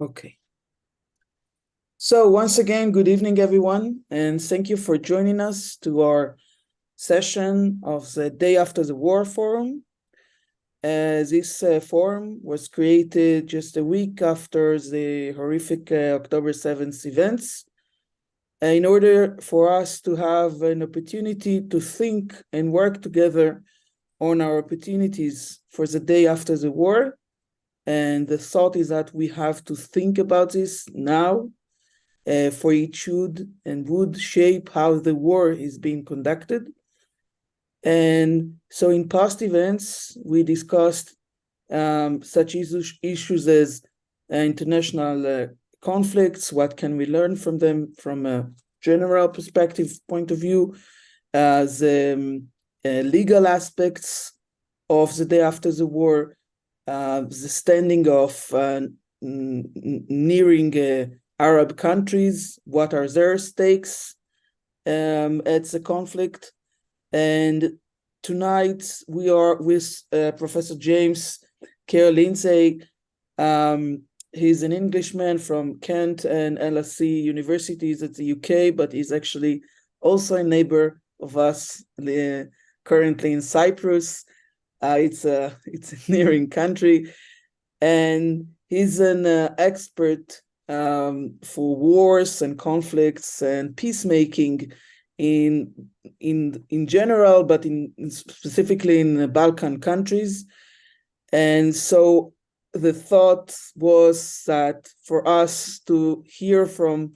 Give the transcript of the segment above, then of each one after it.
Okay. So once again, good evening, everyone, and thank you for joining us to our session of the Day After the War Forum. This forum was created just a week after the horrific October 7th events, in order for us to have an opportunity to think and work together on our opportunities for the day after the war. And the thought is that we have to think about this now, for it should and would shape how the war is being conducted. And so in past events, we discussed such issues as international conflicts, what can we learn from them from a general perspective point of view, the legal aspects of the day after the war, the standing of nearing Arab countries, what are their stakes at the conflict. And tonight we are with Professor James Kar-Llindsey. He's an Englishman from Kent and LSE universities at the UK, but he's actually also a neighbor of us, currently in Cyprus. It's a nearing country, and he's an expert for wars and conflicts and peacemaking in general, but specifically in the Balkan countries. And so the thought was that for us to hear from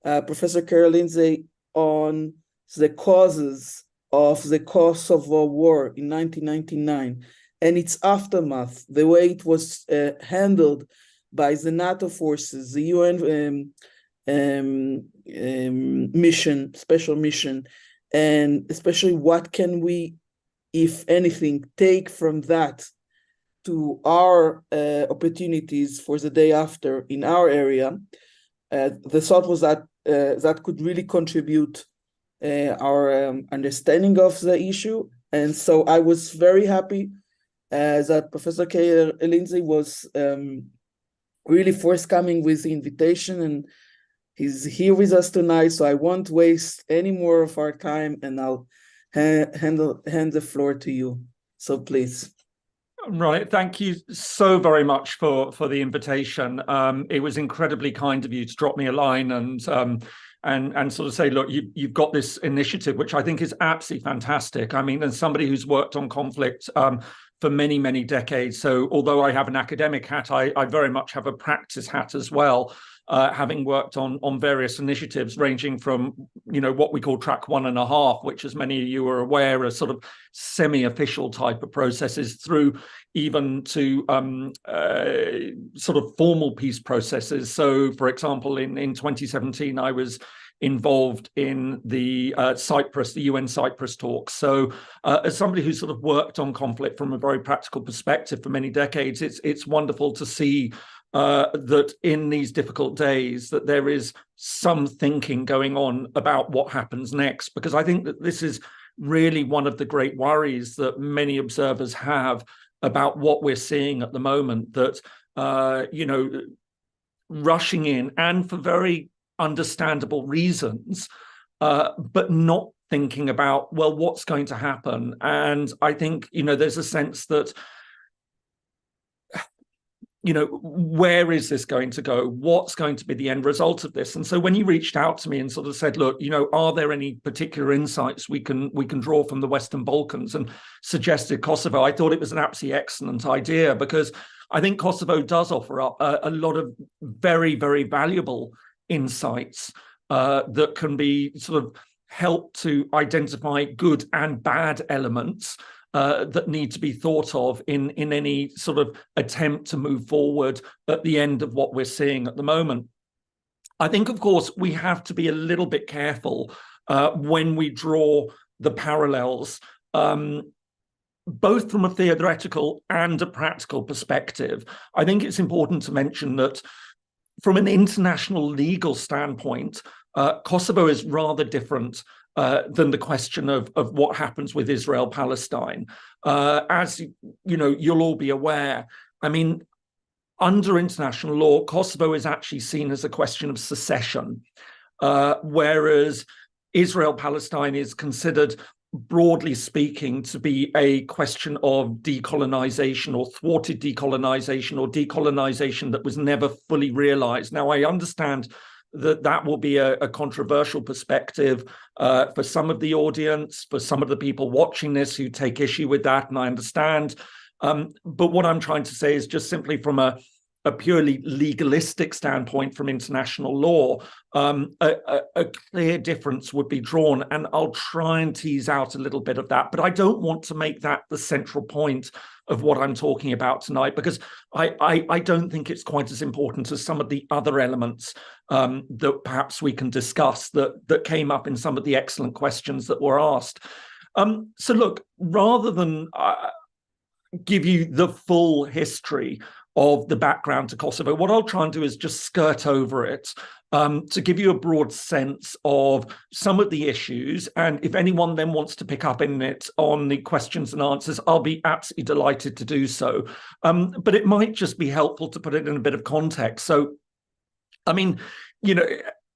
Professor Kar-Llindsey on the causes of the Kosovo War in 1999 and its aftermath, the way it was handled by the NATO forces, the UN mission, special mission, and especially what can we, if anything, take from that to our opportunities for the day after in our area. The thought was that that could really contribute our understanding of the issue. And so I was very happy that Professor Kar-Llindsey was really forthcoming with the invitation, and he's here with us tonight, so I won't waste any more of our time, and I'll hand the floor to you. So please. Right, thank you so very much for the invitation. It was incredibly kind of you to drop me a line and sort of say, look, you've got this initiative, which I think is absolutely fantastic. I mean, as somebody who's worked on conflict for many, many decades, so although I have an academic hat, I very much have a practice hat as well, having worked on various initiatives ranging from, what we call track 1.5, which, as many of you are aware, are sort of semi-official type of processes, through even to sort of formal peace processes. So, for example, in 2017, I was involved in the UN Cyprus talks. So as somebody who's sort of worked on conflict from a very practical perspective for many decades, it's wonderful to see that in these difficult days that there is some thinking going on about what happens next, because I think that this is really one of the great worries that many observers have about what we're seeing at the moment, that rushing in, and for very understandable reasons, but not thinking about, well, what's going to happen. And I think, there's a sense that, where is this going to go? What's going to be the end result of this? And so when you reached out to me and sort of said, look, are there any particular insights we can draw from the Western Balkans, and suggested Kosovo, I thought it was an absolutely excellent idea, because I think Kosovo does offer up a lot of very, very valuable insights that can be sort of help to identify good and bad elements that need to be thought of in any sort of attempt to move forward at the end of what we're seeing at the moment. I think, of course, we have to be a little bit careful when we draw the parallels, both from a theoretical and a practical perspective. I think it's important to mention that from an international legal standpoint, Kosovo is rather different than the question of what happens with Israel-Palestine. As you'll all be aware, I mean, under international law, Kosovo is actually seen as a question of secession, whereas Israel-Palestine is considered, broadly speaking, to be a question of decolonization or thwarted decolonization or decolonization that was never fully realized. Now, I understand that that will be a controversial perspective for some of the audience, for some of the people watching this who take issue with that, and I understand. But what I'm trying to say is just simply from a purely legalistic standpoint from international law, a clear difference would be drawn, and I'll try and tease out a little bit of that. But I don't want to make that the central point of what I'm talking about tonight, because I don't think it's quite as important as some of the other elements that perhaps we can discuss that came up in some of the excellent questions that were asked. So look, rather than give you the full history of the background to Kosovo, what I'll try and do is just skirt over it to give you a broad sense of some of the issues. And if anyone then wants to pick up in it on the questions and answers, I'll be absolutely delighted to do so. But it might just be helpful to put it in a bit of context. So, I mean, you know,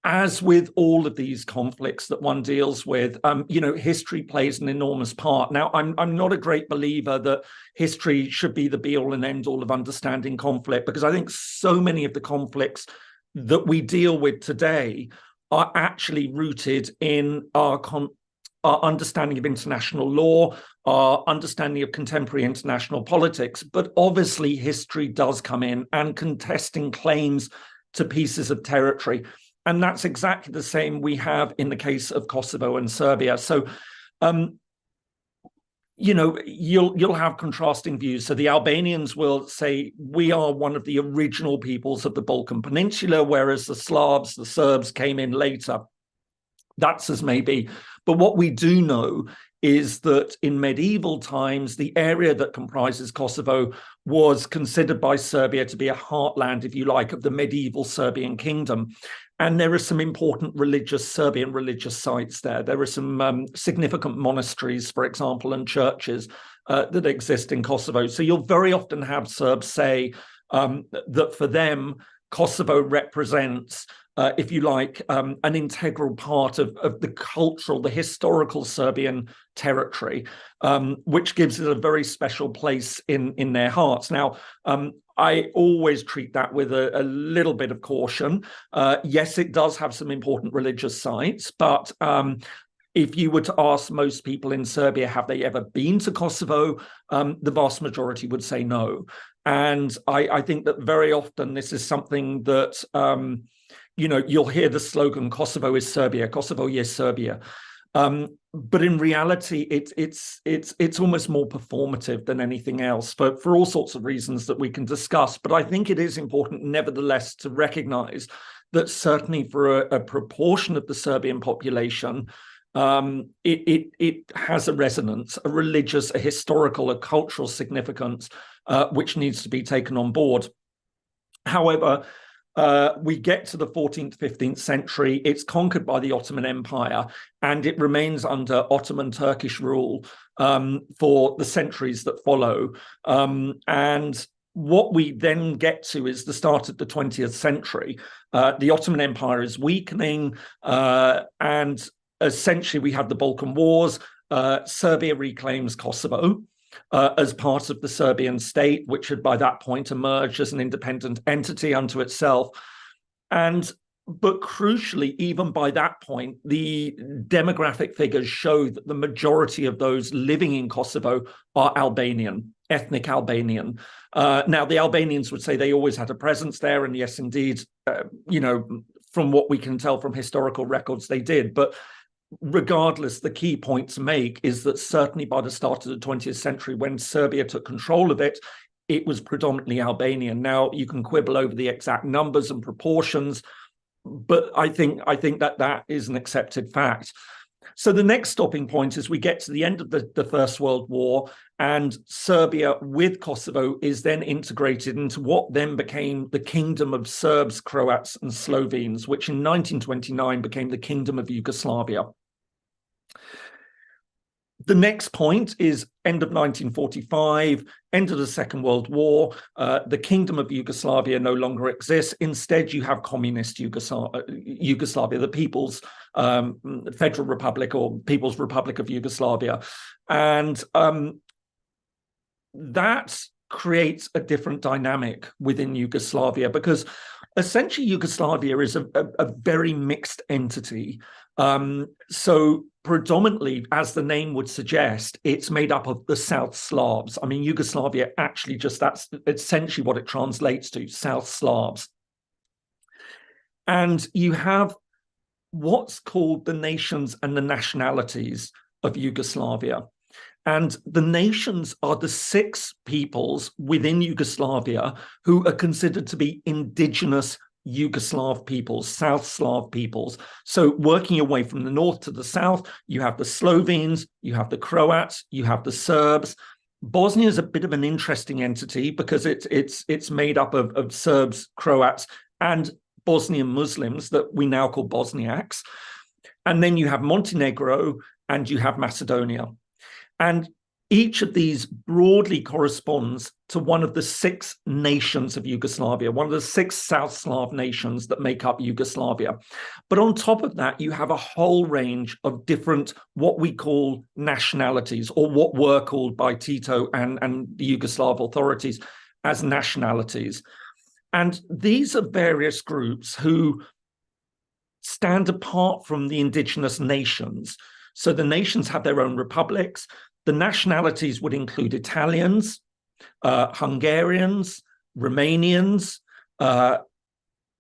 as with all of these conflicts that one deals with, you know, history plays an enormous part. Now, I'm not a great believer that history should be the be-all and end-all of understanding conflict, because I think so many of the conflicts that we deal with today are actually rooted in our understanding of international law, our understanding of contemporary international politics. But obviously, history does come in, and contesting claims to pieces of territory. And that's exactly the same we have in the case of Kosovo and Serbia. So, you know, you'll have contrasting views. So the Albanians will say, we are one of the original peoples of the Balkan Peninsula, whereas the Slavs, the Serbs, came in later. That's as may be. But what we do know is that in medieval times, the area that comprises Kosovo was considered by Serbia to be a heartland, if you like, of the medieval Serbian kingdom. And there are some important Serbian religious sites there. There are some significant monasteries, for example, and churches that exist in Kosovo. So you'll very often have Serbs say that for them, Kosovo represents, if you like, an integral part of the cultural, the historical Serbian territory, which gives it a very special place in their hearts. Now, I always treat that with a little bit of caution. Yes, it does have some important religious sites, but if you were to ask most people in Serbia, have they ever been to Kosovo? The vast majority would say no. And I think that very often this is something that, you know, you'll hear the slogan, Kosovo is Serbia, Kosovo is Serbia. But in reality, it's almost more performative than anything else for all sorts of reasons that we can discuss. But I think it is important, nevertheless, to recognize that certainly for a proportion of the Serbian population, it has a resonance, a religious, a historical, a cultural significance, which needs to be taken on board. However, we get to the 14th, 15th century, it's conquered by the Ottoman Empire, and it remains under Ottoman Turkish rule for the centuries that follow. And what we then get to is the start of the 20th century. The Ottoman Empire is weakening, and essentially we have the Balkan Wars. Serbia reclaims Kosovo as part of the Serbian state, which had by that point emerged as an independent entity unto itself. But crucially, even by that point, the demographic figures show that the majority of those living in Kosovo are Albanian, ethnic Albanian. Now, the Albanians would say they always had a presence there, and yes, indeed, you know, from what we can tell from historical records, they did. But regardless, the key point to make is that certainly by the start of the 20th century, when Serbia took control of it, it was predominantly Albanian. Now, you can quibble over the exact numbers and proportions, but I think that is an accepted fact. So the next stopping point is we get to the end of the First World War, and Serbia with Kosovo is then integrated into what then became the Kingdom of Serbs, Croats, and Slovenes, which in 1929 became the Kingdom of Yugoslavia. The next point is end of 1945, end of the Second World War. The Kingdom of Yugoslavia no longer exists. Instead, you have communist Yugoslavia, the People's Federal Republic or People's Republic of Yugoslavia. And that creates a different dynamic within Yugoslavia, because essentially Yugoslavia is a very mixed entity. So predominantly, as the name would suggest, it's made up of the South Slavs. I mean, Yugoslavia actually that's essentially what it translates to, South Slavs. And you have what's called the nations and the nationalities of Yugoslavia. And the nations are the 6 peoples within Yugoslavia who are considered to be indigenous Yugoslav peoples, South Slav peoples. So working away from the north to the south, you have the Slovenes, you have the Croats, you have the Serbs. Bosnia is a bit of an interesting entity because it's made up of Serbs, Croats, and Bosnian Muslims that we now call Bosniaks. And then you have Montenegro and you have Macedonia. And each of these broadly corresponds to one of the 6 nations of Yugoslavia, one of the 6 South Slav nations that make up Yugoslavia. But on top of that, you have a whole range of different, what we call nationalities, or what were called by Tito and the Yugoslav authorities as nationalities. And these are various groups who stand apart from the indigenous nations. So the nations have their own republics. The nationalities would include Italians, Hungarians, Romanians,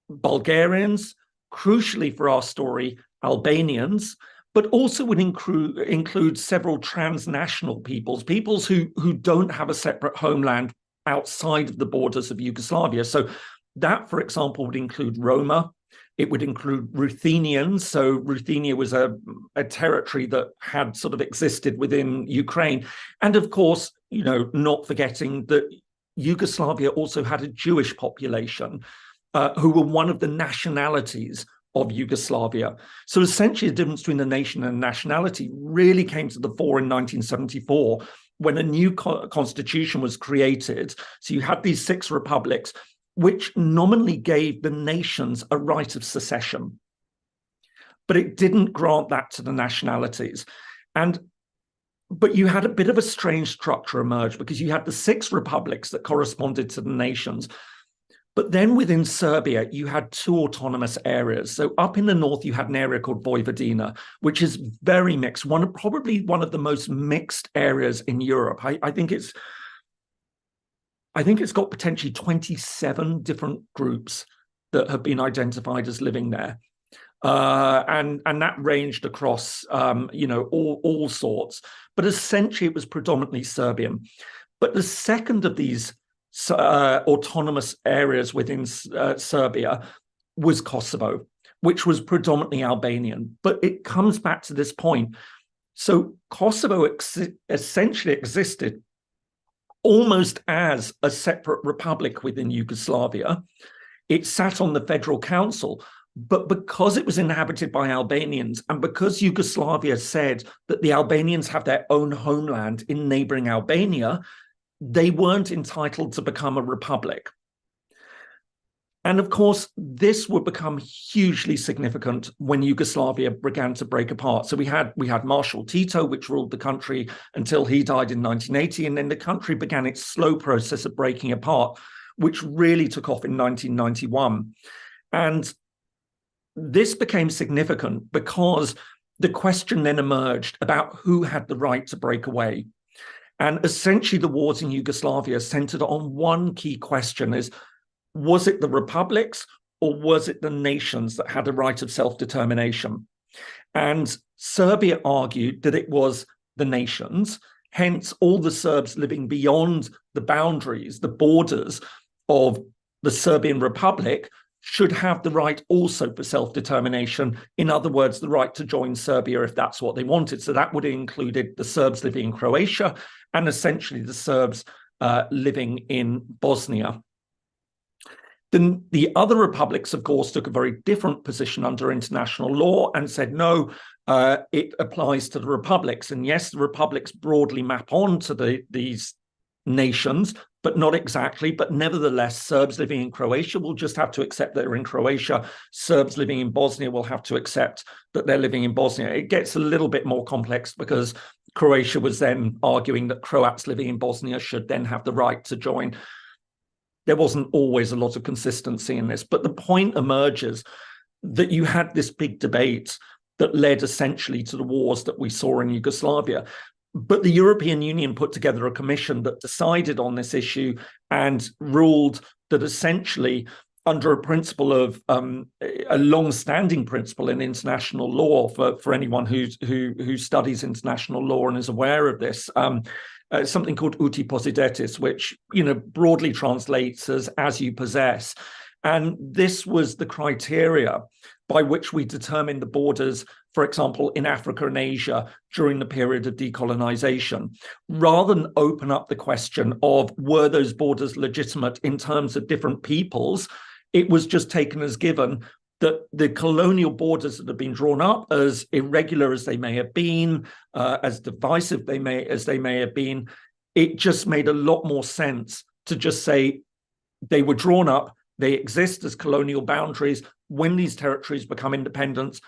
Bulgarians, crucially for our story, Albanians, but also would include several transnational peoples who don't have a separate homeland outside of the borders of Yugoslavia. So that, for example, would include Roma. It would include Ruthenians. So Ruthenia was a territory that had sort of existed within Ukraine. And of course, you know, not forgetting that Yugoslavia also had a Jewish population who were one of the nationalities of Yugoslavia. So essentially the difference between a nation and nationality really came to the fore in 1974 when a new constitution was created. So you had these 6 republics, which nominally gave the nations a right of secession, but it didn't grant that to the nationalities. But you had a bit of a strange structure emerge because you had the 6 republics that corresponded to the nations. But then within Serbia, you had 2 autonomous areas. So up in the north, you had an area called Vojvodina, which is very mixed, probably one of the most mixed areas in Europe. I think it's got potentially 27 different groups that have been identified as living there. And that ranged across, all sorts. But essentially, it was predominantly Serbian. But the second of these autonomous areas within Serbia was Kosovo, which was predominantly Albanian. But it comes back to this point. So Kosovo essentially existed almost as a separate republic within Yugoslavia. It sat on the Federal Council, but because it was inhabited by Albanians and because Yugoslavia said that the Albanians have their own homeland in neighboring Albania, they weren't entitled to become a republic. And of course, this would become hugely significant when Yugoslavia began to break apart. So we had Marshal Tito, which ruled the country until he died in 1980, and then the country began its slow process of breaking apart, which really took off in 1991. And this became significant because the question then emerged about who had the right to break away. And essentially the wars in Yugoslavia centered on one key question: was it the republics or was it the nations that had a right of self-determination? And Serbia argued that it was the nations, hence all the Serbs living beyond the boundaries, the borders of the Serbian Republic should have the right also for self-determination. In other words, the right to join Serbia if that's what they wanted. So that would have included the Serbs living in Croatia and essentially the Serbs living in Bosnia. Then the other republics, of course, took a very different position under international law and said, no, it applies to the republics. And yes, the republics broadly map on to these nations, but not exactly. But nevertheless, Serbs living in Croatia will just have to accept that they're in Croatia. Serbs living in Bosnia will have to accept that they're living in Bosnia. It gets a little bit more complex because Croatia was then arguing that Croats living in Bosnia should then have the right to join. There wasn't always a lot of consistency in this, but the point emerges that you had this big debate that led essentially to the wars that we saw in Yugoslavia. But the European Union put together a commission that decided on this issue and ruled that essentially, under a principle of a long-standing principle in international law, for anyone who studies international law and is aware of this, something called uti possidetis, which broadly translates as you possess. And this was the criteria by which we determined the borders, for example, in Africa and Asia during the period of decolonization, rather than open up the question of were those borders legitimate in terms of different peoples. It was just taken as given that the colonial borders that have been drawn up, as irregular as they may have been, as divisive as they may have been, it just made a lot more sense to just say they were drawn up, they exist as colonial boundaries. When these territories become independent,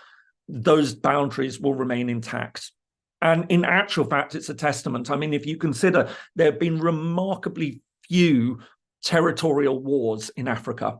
those boundaries will remain intact. And in actual fact, it's a testament. I mean, if you consider there have been remarkably few territorial wars in Africa,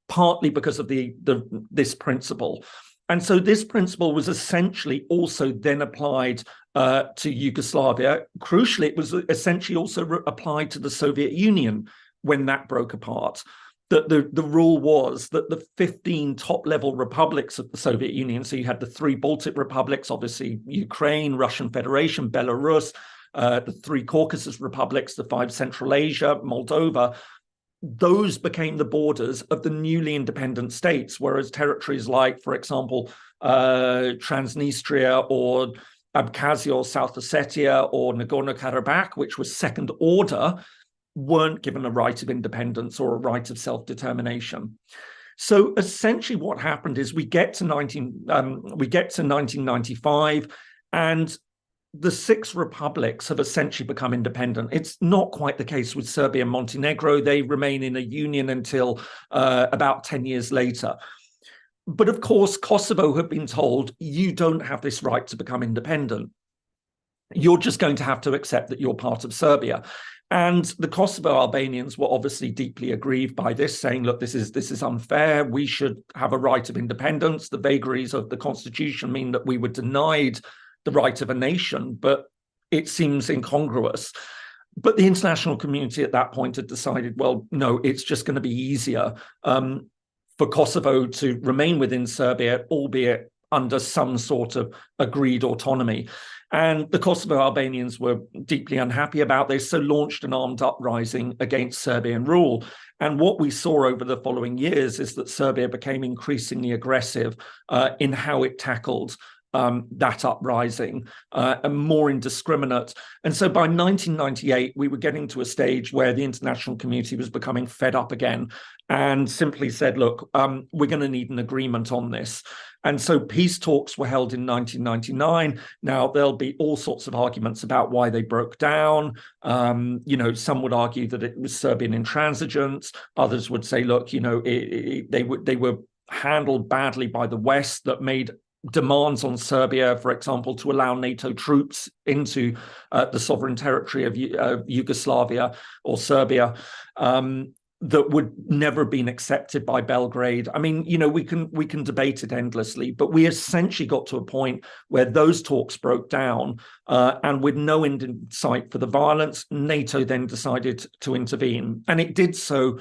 partly because of this principle. And so this principle was essentially also then applied to Yugoslavia. Crucially, it was essentially also applied to the Soviet Union when that broke apart. The rule was that the 15 top-level republics of the Soviet Union, so you had the 3 Baltic republics, obviously Ukraine, Russian Federation, Belarus, the 3 Caucasus republics, the 5 Central Asia, Moldova, those became the borders of the newly independent states, whereas territories like, for example, Transnistria or Abkhazia or South Ossetia or Nagorno-Karabakh, which was second order, weren't given a right of independence or a right of self-determination. So essentially what happened is we get to 1995, and the 6 republics have essentially become independent. It's not quite the case with Serbia and Montenegro. They remain in a union until about 10 years later. But of course, Kosovo have been told, you don't have this right to become independent. You're just going to have to accept that you're part of Serbia. And the Kosovo Albanians were obviously deeply aggrieved by this, saying, look, this is unfair. We should have a right of independence. The vagaries of the constitution mean that we were denied the right of a nation, but it seems incongruous. But the international community at that point had decided, well, no, it's just going to be easier for Kosovo to remain within Serbia, albeit under some sort of agreed autonomy. And the Kosovo Albanians were deeply unhappy about this, so launched an armed uprising against Serbian rule. And what we saw over the following years is that Serbia became increasingly aggressive in how it tackled that uprising, and more indiscriminate. And so by 1998, we were getting to a stage where the international community was becoming fed up again and simply said, look, we're going to need an agreement on this. And so peace talks were held in 1999. Now, there'll be all sorts of arguments about why they broke down. Some would argue that it was Serbian intransigence. Others would say, look, they were handled badly by the West that made demands on Serbia, for example, to allow NATO troops into the sovereign territory of Yugoslavia or Serbia, that would never have been accepted by Belgrade. I mean, we can debate it endlessly, but we essentially got to a point where those talks broke down, and with no end in sight for the violence, NATO then decided to intervene, and it did so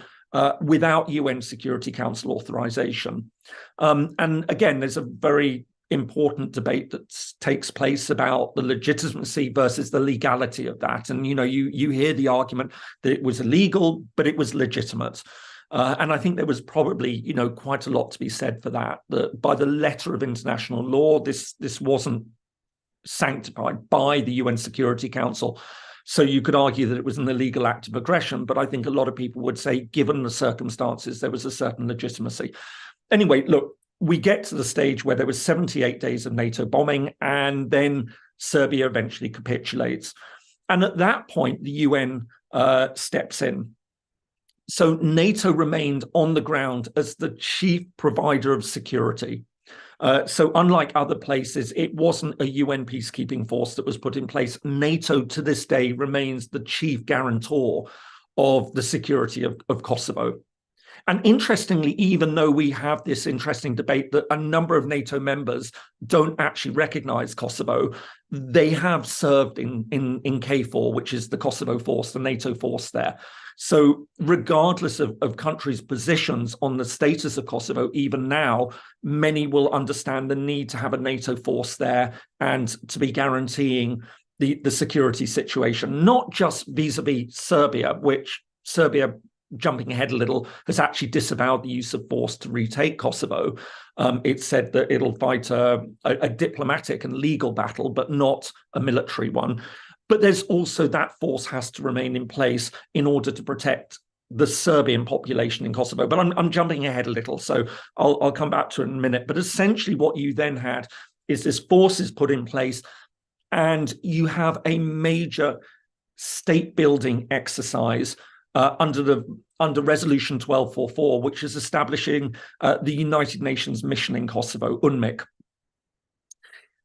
without UN Security Council authorization. And again, there's a very important debate that takes place about the legitimacy versus the legality of that. And, you hear the argument that it was illegal, but it was legitimate. And I think there was probably, quite a lot to be said for that by the letter of international law, this wasn't sanctified by the UN Security Council. So you could argue that it was an illegal act of aggression, but I think a lot of people would say, given the circumstances, there was a certain legitimacy. Anyway, look, we get to the stage where there was 78 days of NATO bombing, and then Serbia eventually capitulates. And at that point, the UN steps in. So NATO remained on the ground as the chief provider of security. So unlike other places, it wasn't a UN peacekeeping force that was put in place. NATO to this day remains the chief guarantor of the security of Kosovo. And interestingly, even though we have this interesting debate that a number of NATO members don't actually recognize Kosovo, they have served in KFOR, which is the Kosovo force, the NATO force there. So regardless of countries' positions on the status of Kosovo, even now, many will understand the need to have a NATO force there and to be guaranteeing the security situation, not just vis-a-vis Serbia, which Serbia, jumping ahead a little, has actually disavowed the use of force to retake Kosovo. It said that it'll fight a diplomatic and legal battle, but not a military one. But there's also that force has to remain in place in order to protect the Serbian population in Kosovo. But I'm jumping ahead a little, so I'll come back to it in a minute. But essentially what you then had is this force is put in place, and you have a major state-building exercise under Resolution 1244, which is establishing the United Nations mission in Kosovo, UNMIK.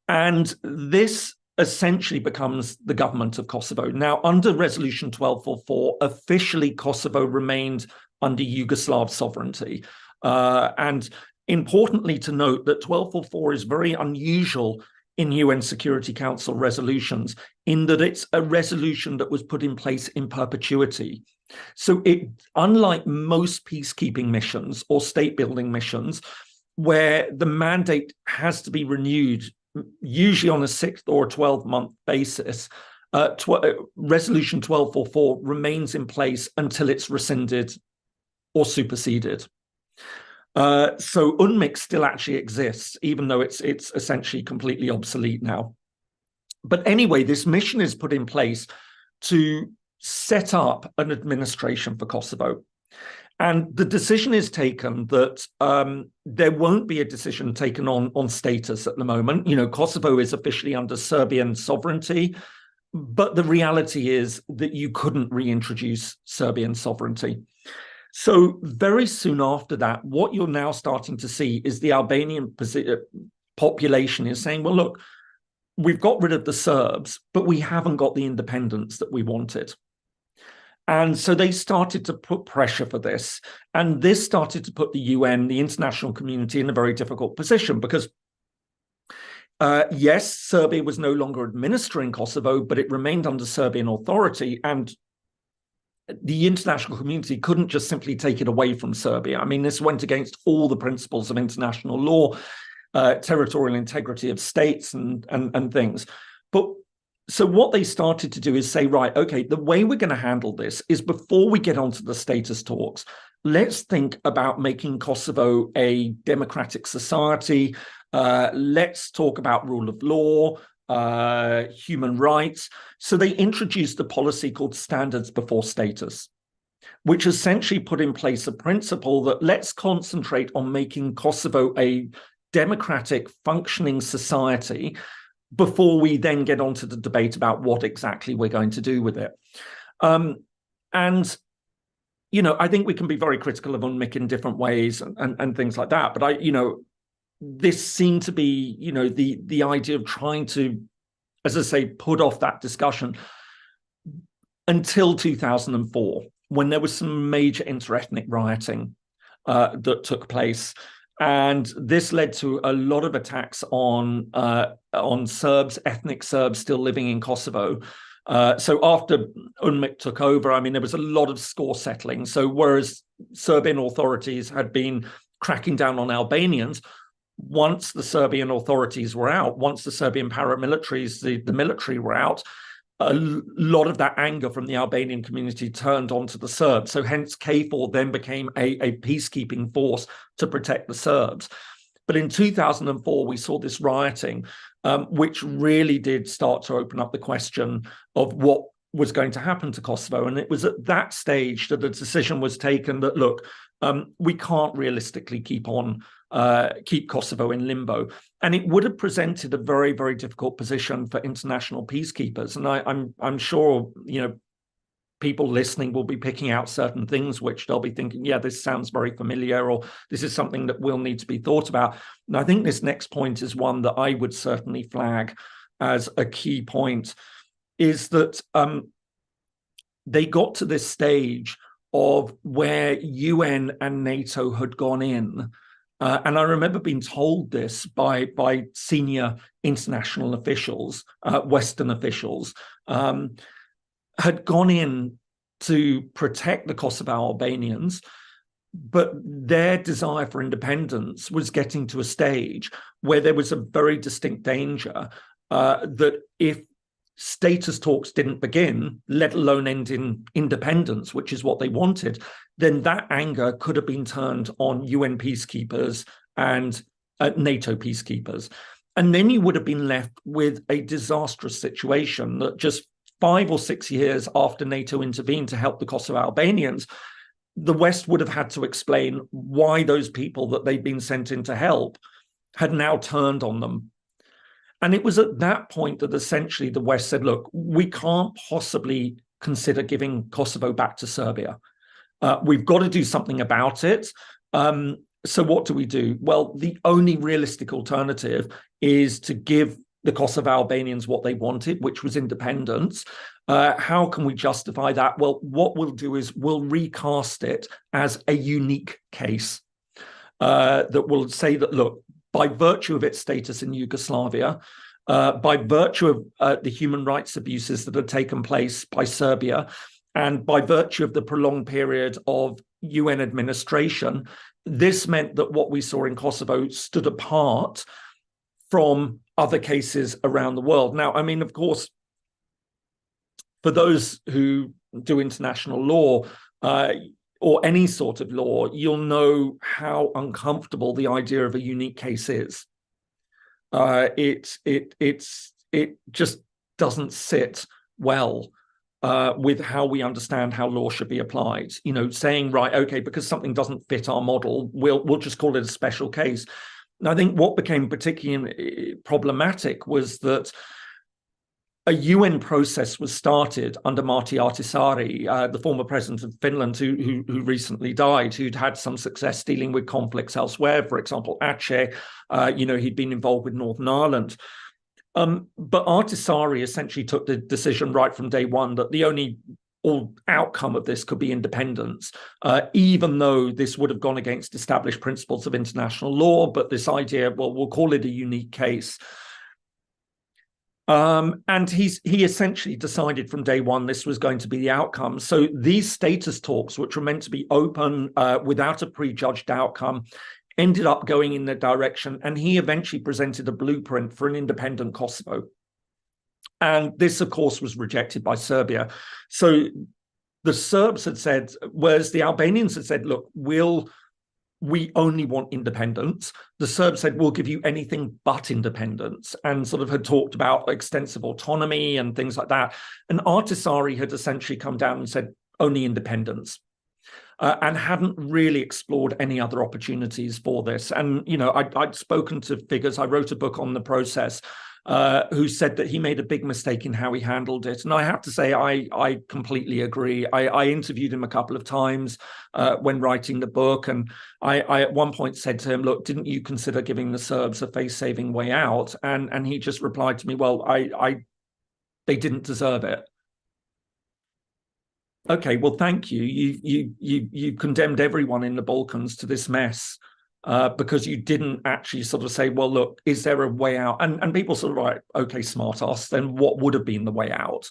And this essentially becomes the government of Kosovo. Now, under Resolution 1244, officially Kosovo remained under Yugoslav sovereignty. And importantly to note that 1244 is very unusual in UN Security Council resolutions, in that it's a resolution that was put in place in perpetuity. So it, unlike most peacekeeping missions or state-building missions, where the mandate has to be renewed, usually on a 6 or 12-month basis, Resolution 1244 remains in place until it's rescinded or superseded. So UNMIK still actually exists, even though it's essentially completely obsolete now. But anyway, this mission is put in place to set up an administration for Kosovo. And the decision is taken that there won't be a decision taken on status at the moment. You know, Kosovo is officially under Serbian sovereignty, but the reality is that you couldn't reintroduce Serbian sovereignty. So very soon after that, what you're now starting to see is the Albanian population is saying, well, look, we've got rid of the Serbs, but we haven't got the independence that we wanted. And so they started to put pressure for this. And this started to put the UN, the international community, in a very difficult position because, yes, Serbia was no longer administering Kosovo, but it remained under Serbian authority. And the international community couldn't just simply take it away from Serbia. I mean, this went against all the principles of international law, territorial integrity of states and things. But so what they started to do is say, right, okay, the way we're going to handle this is before we get onto the status talks, let's think about making Kosovo a democratic society. Let's talk about rule of law, human rights. So they introduced a policy called Standards Before Status, which essentially put in place a principle that let's concentrate on making Kosovo a democratic, functioning society before we then get on to the debate about what exactly we're going to do with it. And, you know, I think we can be very critical of UNMIK in different ways and things like that. But this seemed to be, you know, the idea of trying to, as I say, put off that discussion until 2004, when there was some major interethnic rioting that took place. And this led to a lot of attacks on Serbs, ethnic Serbs still living in Kosovo. So after UNMIK took over, I mean, there was a lot of score settling. So whereas Serbian authorities had been cracking down on Albanians, once the Serbian authorities were out, once the Serbian paramilitaries, the military were out, a lot of that anger from the Albanian community turned onto the Serbs. So hence KFOR then became a peacekeeping force to protect the Serbs. But in 2004, we saw this rioting, which really did start to open up the question of what was going to happen to Kosovo. And it was at that stage that the decision was taken that, look, we can't realistically keep Kosovo in limbo. And it would have presented a very, very difficult position for international peacekeepers. And I'm sure, people listening will be picking out certain things which they'll be thinking, yeah, this sounds very familiar, or this is something that will need to be thought about. And I think this next point is one that I would certainly flag as a key point, is that they got to this stage of where UN and NATO had gone in. And I remember being told this by senior international officials, Western officials, had gone in to protect the Kosovo Albanians, but their desire for independence was getting to a stage where there was a very distinct danger that if status talks didn't begin, let alone end in independence, which is what they wanted, then that anger could have been turned on UN peacekeepers and NATO peacekeepers. And then you would have been left with a disastrous situation that just 5 or 6 years after NATO intervened to help the Kosovo Albanians, the West would have had to explain why those people that they'd been sent in to help had now turned on them. And it was at that point that essentially the West said, look, we can't possibly consider giving Kosovo back to Serbia. We've got to do something about it. So what do we do? Well, the only realistic alternative is to give the Kosovo Albanians what they wanted, which was independence. How can we justify that? Well, what we'll do is we'll recast it as a unique case that will say that, look, by virtue of its status in Yugoslavia, by virtue of the human rights abuses that had taken place by Serbia, and by virtue of the prolonged period of UN administration, this meant that what we saw in Kosovo stood apart from other cases around the world. Now, I mean, of course, for those who do international law or any sort of law, you'll know how uncomfortable the idea of a unique case is. It just doesn't sit well with how we understand how law should be applied. Saying, right, okay, because something doesn't fit our model, we'll just call it a special case. And I think what became particularly problematic was that a UN process was started under Martti Ahtisaari, the former president of Finland, who recently died, who'd had some success dealing with conflicts elsewhere. For example, Aceh, he'd been involved with Northern Ireland. But Ahtisaari essentially took the decision right from day one that the only outcome of this could be independence, even though this would have gone against established principles of international law. But this idea, well, we'll call it a unique case. And he essentially decided from day one this was going to be the outcome. So these status talks, which were meant to be open without a prejudged outcome, ended up going in that direction. And he eventually presented a blueprint for an independent Kosovo. And this, of course, was rejected by Serbia. So the Serbs had said, whereas the Albanians had said, look, we only want independence. The Serbs said, we'll give you anything but independence, and sort of had talked about extensive autonomy and things like that. And Ahtisaari had essentially come down and said, only independence. And hadn't really explored any other opportunities for this. And, I'd spoken to figures. I wrote a book on the process who said that he made a big mistake in how he handled it. And I have to say, I completely agree. I interviewed him a couple of times when writing the book. And I at one point said to him, look, didn't you consider giving the Serbs a face-saving way out? And he just replied to me, well, they didn't deserve it. Okay, well, thank you. You condemned everyone in the Balkans to this mess because you didn't actually sort of say, well, look, is there a way out? And people sort of like, okay, smart ass, then what would have been the way out?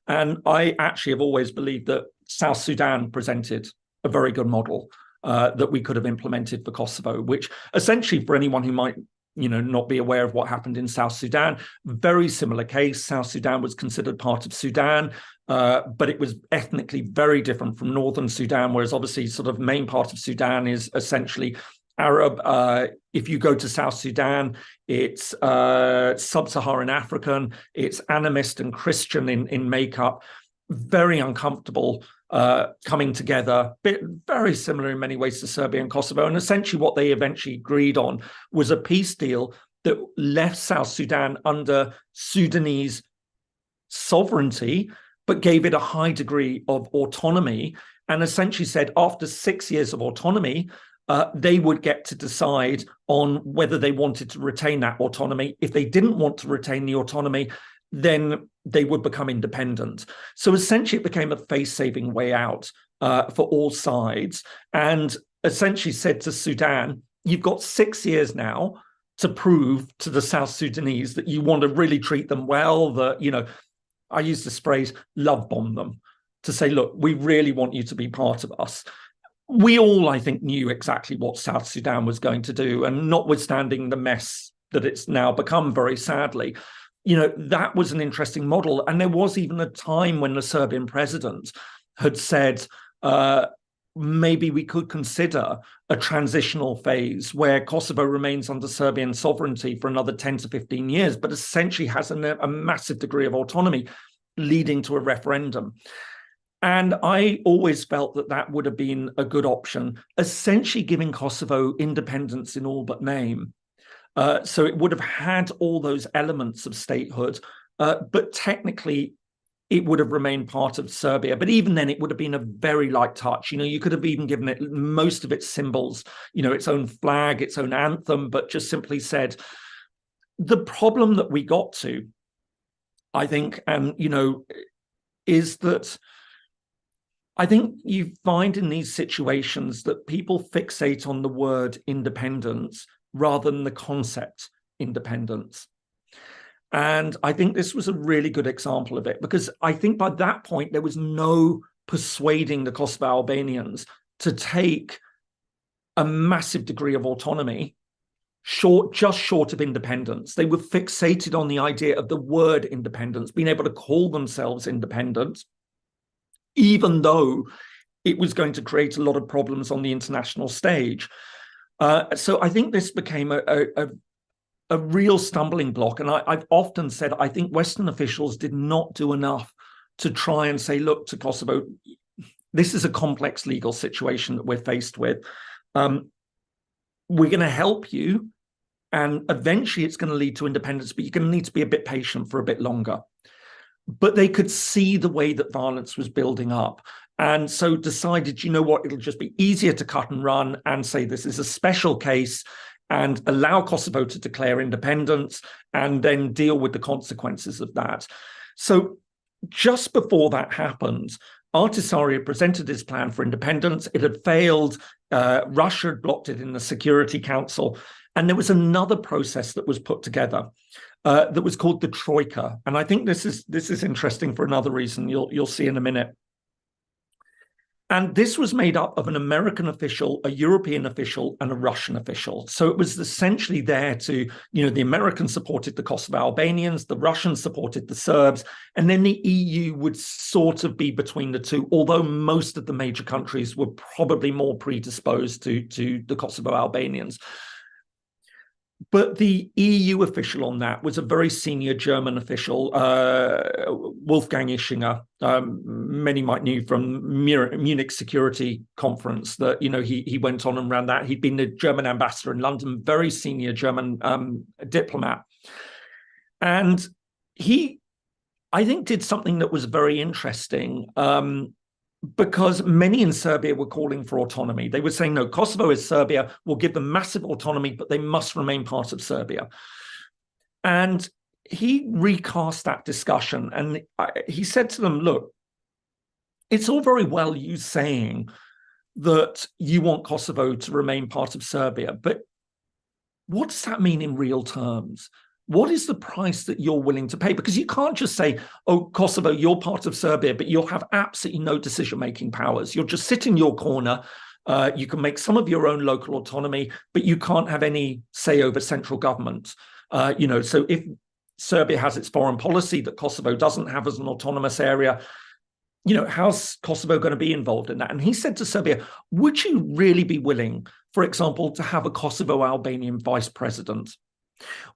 And I actually have always believed that South Sudan presented a very good model that we could have implemented for Kosovo, which essentially, for anyone who might not be aware of what happened in South Sudan, very similar case. South Sudan was considered part of Sudan, but it was ethnically very different from Northern Sudan, whereas obviously sort of main part of Sudan is essentially Arab. If you go to South Sudan, it's sub-Saharan African, it's animist and Christian in makeup, very uncomfortable coming together, very similar in many ways to Serbia and Kosovo. And essentially what they eventually agreed on was a peace deal that left South Sudan under Sudanese sovereignty, but gave it a high degree of autonomy, and essentially said after 6 years of autonomy, they would get to decide on whether they wanted to retain that autonomy. If they didn't want to retain the autonomy, then they would become independent. So essentially it became a face-saving way out for all sides, and essentially said to Sudan, you've got 6 years now to prove to the South Sudanese that you want to really treat them well, that, you know, I use this phrase, love bomb them, to say, look, we really want you to be part of us. We all, I think, knew exactly what South Sudan was going to do, and notwithstanding the mess that it's now become, very sadly, you know, that was an interesting model. And there was even a time when the Serbian president had said, maybe we could consider a transitional phase where Kosovo remains under Serbian sovereignty for another 10 to 15 years, but essentially has a massive degree of autonomy leading to a referendum. And I always felt that that would have been a good option, essentially giving Kosovo independence in all but name. So it would have had all those elements of statehood, but technically it would have remained part of Serbia. But even then, it would have been a very light touch. You know, you could have even given it most of its symbols, you know, its own flag, its own anthem, but just simply said, the problem that we got to, I think, and, you know, is that I think you find in these situations that people fixate on the word independence rather than the concept independence. And I think this was a really good example of it, because I think by that point, there was no persuading the Kosovo Albanians to take a massive degree of autonomy, just short of independence. They were fixated on the idea of the word independence, being able to call themselves independent, even though it was going to create a lot of problems on the international stage. So I think this became a real stumbling block. And I've often said, I think Western officials did not do enough to try and say, look, to Kosovo, this is a complex legal situation that we're faced with. We're going to help you, and eventually it's going to lead to independence, but you're going to need to be a bit patient for a bit longer. But they could see the way that violence was building up, and so decided, you know what, it'll just be easier to cut and run and say this is a special case and allow Kosovo to declare independence and then deal with the consequences of that. So just before that happened, Ahtisaari had presented his plan for independence. It had failed. Russia had blocked it in the Security Council. And there was another process that was put together that was called the Troika. And I think this is interesting for another reason you'll see in a minute. And this was made up of an American official, a European official, and a Russian official. So it was essentially there to, you know, the Americans supported the Kosovo Albanians, the Russians supported the Serbs, and then the EU would sort of be between the two, although most of the major countries were probably more predisposed to the Kosovo Albanians. But the EU official on that was a very senior German official, Wolfgang Ischinger. Many might know from Munich Security Conference that, you know, he went on and ran that. He'd been the German ambassador in London, very senior German diplomat. And he, I think, did something that was very interesting, because many in Serbia were calling for autonomy. They were saying, no, Kosovo is Serbia, we'll give them massive autonomy, but they must remain part of Serbia. And he recast that discussion, and he said to them, look, it's all very well you saying that you want Kosovo to remain part of Serbia, but what does that mean in real terms? What is the price that you're willing to pay? Because you can't just say, oh, Kosovo, you're part of Serbia, but you'll have absolutely no decision-making powers. You'll just sit in your corner. You can make some of your own local autonomy, but you can't have any say over central government. You know, so if Serbia has its foreign policy that Kosovo doesn't have as an autonomous area, you know, how's Kosovo going to be involved in that? And he said to Serbia, would you really be willing, for example, to have a Kosovo Albanian vice president?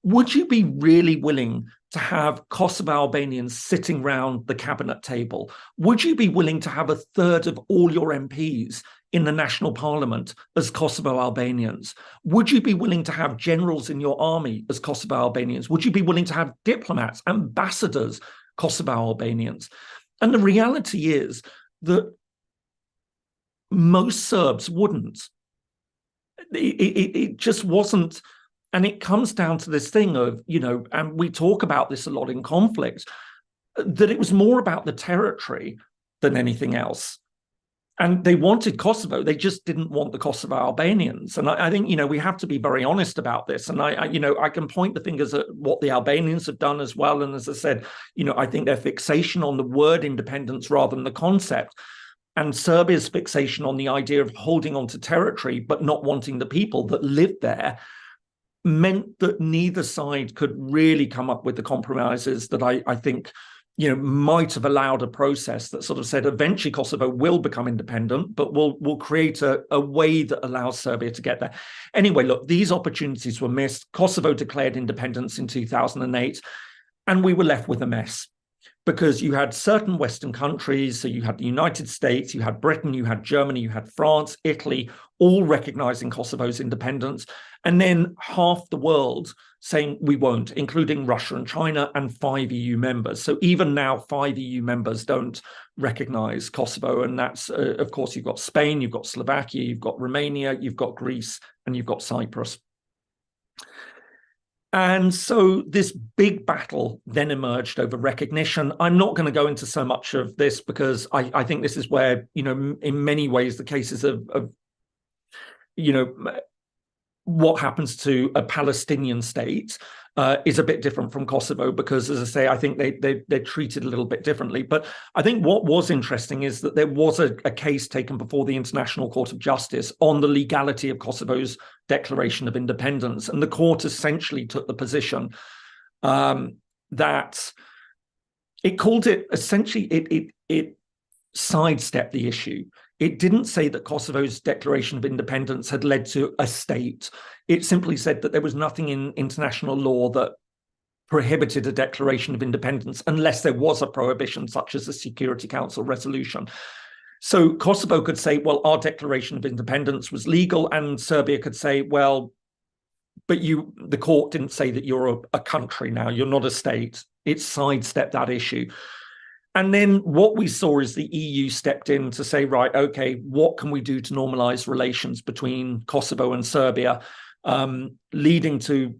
Would you be really willing to have Kosovo Albanians sitting round the cabinet table? Would you be willing to have a third of all your MPs in the national parliament as Kosovo Albanians? Would you be willing to have generals in your army as Kosovo Albanians? Would you be willing to have diplomats, ambassadors, Kosovo Albanians? And the reality is that most Serbs wouldn't. It just wasn't. And it comes down to this thing of, and we talk about this a lot in conflict, that it was more about the territory than anything else. And they wanted Kosovo. They just didn't want the Kosovo Albanians. And I think, we have to be very honest about this. And I can point the fingers at what the Albanians have done as well. And as I said, I think their fixation on the word independence rather than the concept, and Serbia's fixation on the idea of holding on to territory but not wanting the people that lived there, meant that neither side could really come up with the compromises that I think might have allowed a process that sort of said eventually Kosovo will become independent, but we'll create a way that allows Serbia to get there. Anyway, look, these opportunities were missed. Kosovo declared independence in 2008, and we were left with a mess. Because you had certain Western countries, so you had the United States, you had Britain, you had Germany, you had France, Italy, all recognizing Kosovo's independence, and then half the world saying we won't, including Russia and China and 5 EU members. So even now, 5 EU members don't recognize Kosovo, and that's, of course, you've got Spain, you've got Slovakia, you've got Romania, you've got Greece, and you've got Cyprus. And so this big battle then emerged over recognition. I'm not going to go into so much of this because I think this is where, in many ways, the cases of what happens to a Palestinian state is a bit different from Kosovo because, as I say, I think they're treated a little bit differently. But I think what was interesting is that there was a case taken before the International Court of Justice on the legality of Kosovo's declaration of independence. And the court essentially took the position that it called it, essentially, it sidestepped the issue. It didn't say that Kosovo's declaration of independence had led to a state. It simply said that there was nothing in international law that prohibited a declaration of independence unless there was a prohibition, such as a Security Council resolution. So Kosovo could say, well, our declaration of independence was legal, and Serbia could say, well, but the court didn't say that you're a country now, you're not a state. It sidestepped that issue. And then what we saw is the EU stepped in to say, right, okay, what can we do to normalize relations between Kosovo and Serbia, leading to,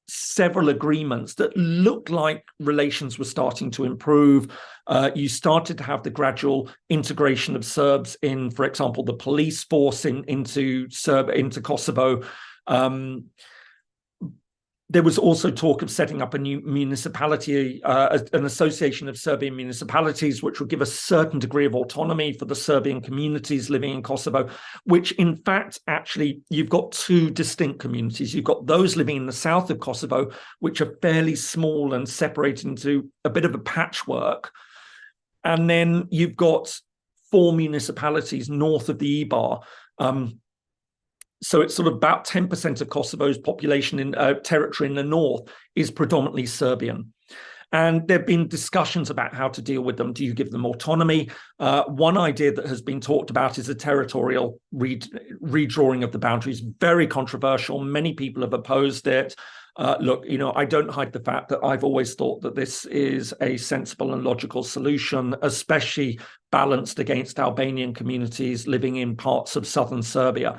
several agreements that looked like relations were starting to improve. You started to have the gradual integration of Serbs in, for example, the police force into Kosovo. There was also talk of setting up a new municipality, an association of Serbian municipalities, which would give a certain degree of autonomy for the Serbian communities living in Kosovo, which in fact, actually, you've got two distinct communities. You've got those living in the south of Kosovo, which are fairly small and separated into a bit of a patchwork. And then you've got 4 municipalities north of the Ibar. So it's sort of about 10% of Kosovo's population in territory in the north is predominantly Serbian. And there have been discussions about how to deal with them. Do you give them autonomy? One idea that has been talked about is a territorial redrawing of the boundaries. Very controversial. Many people have opposed it. Look, I don't hide the fact that I've always thought that this is a sensible and logical solution, especially balanced against Albanian communities living in parts of southern Serbia.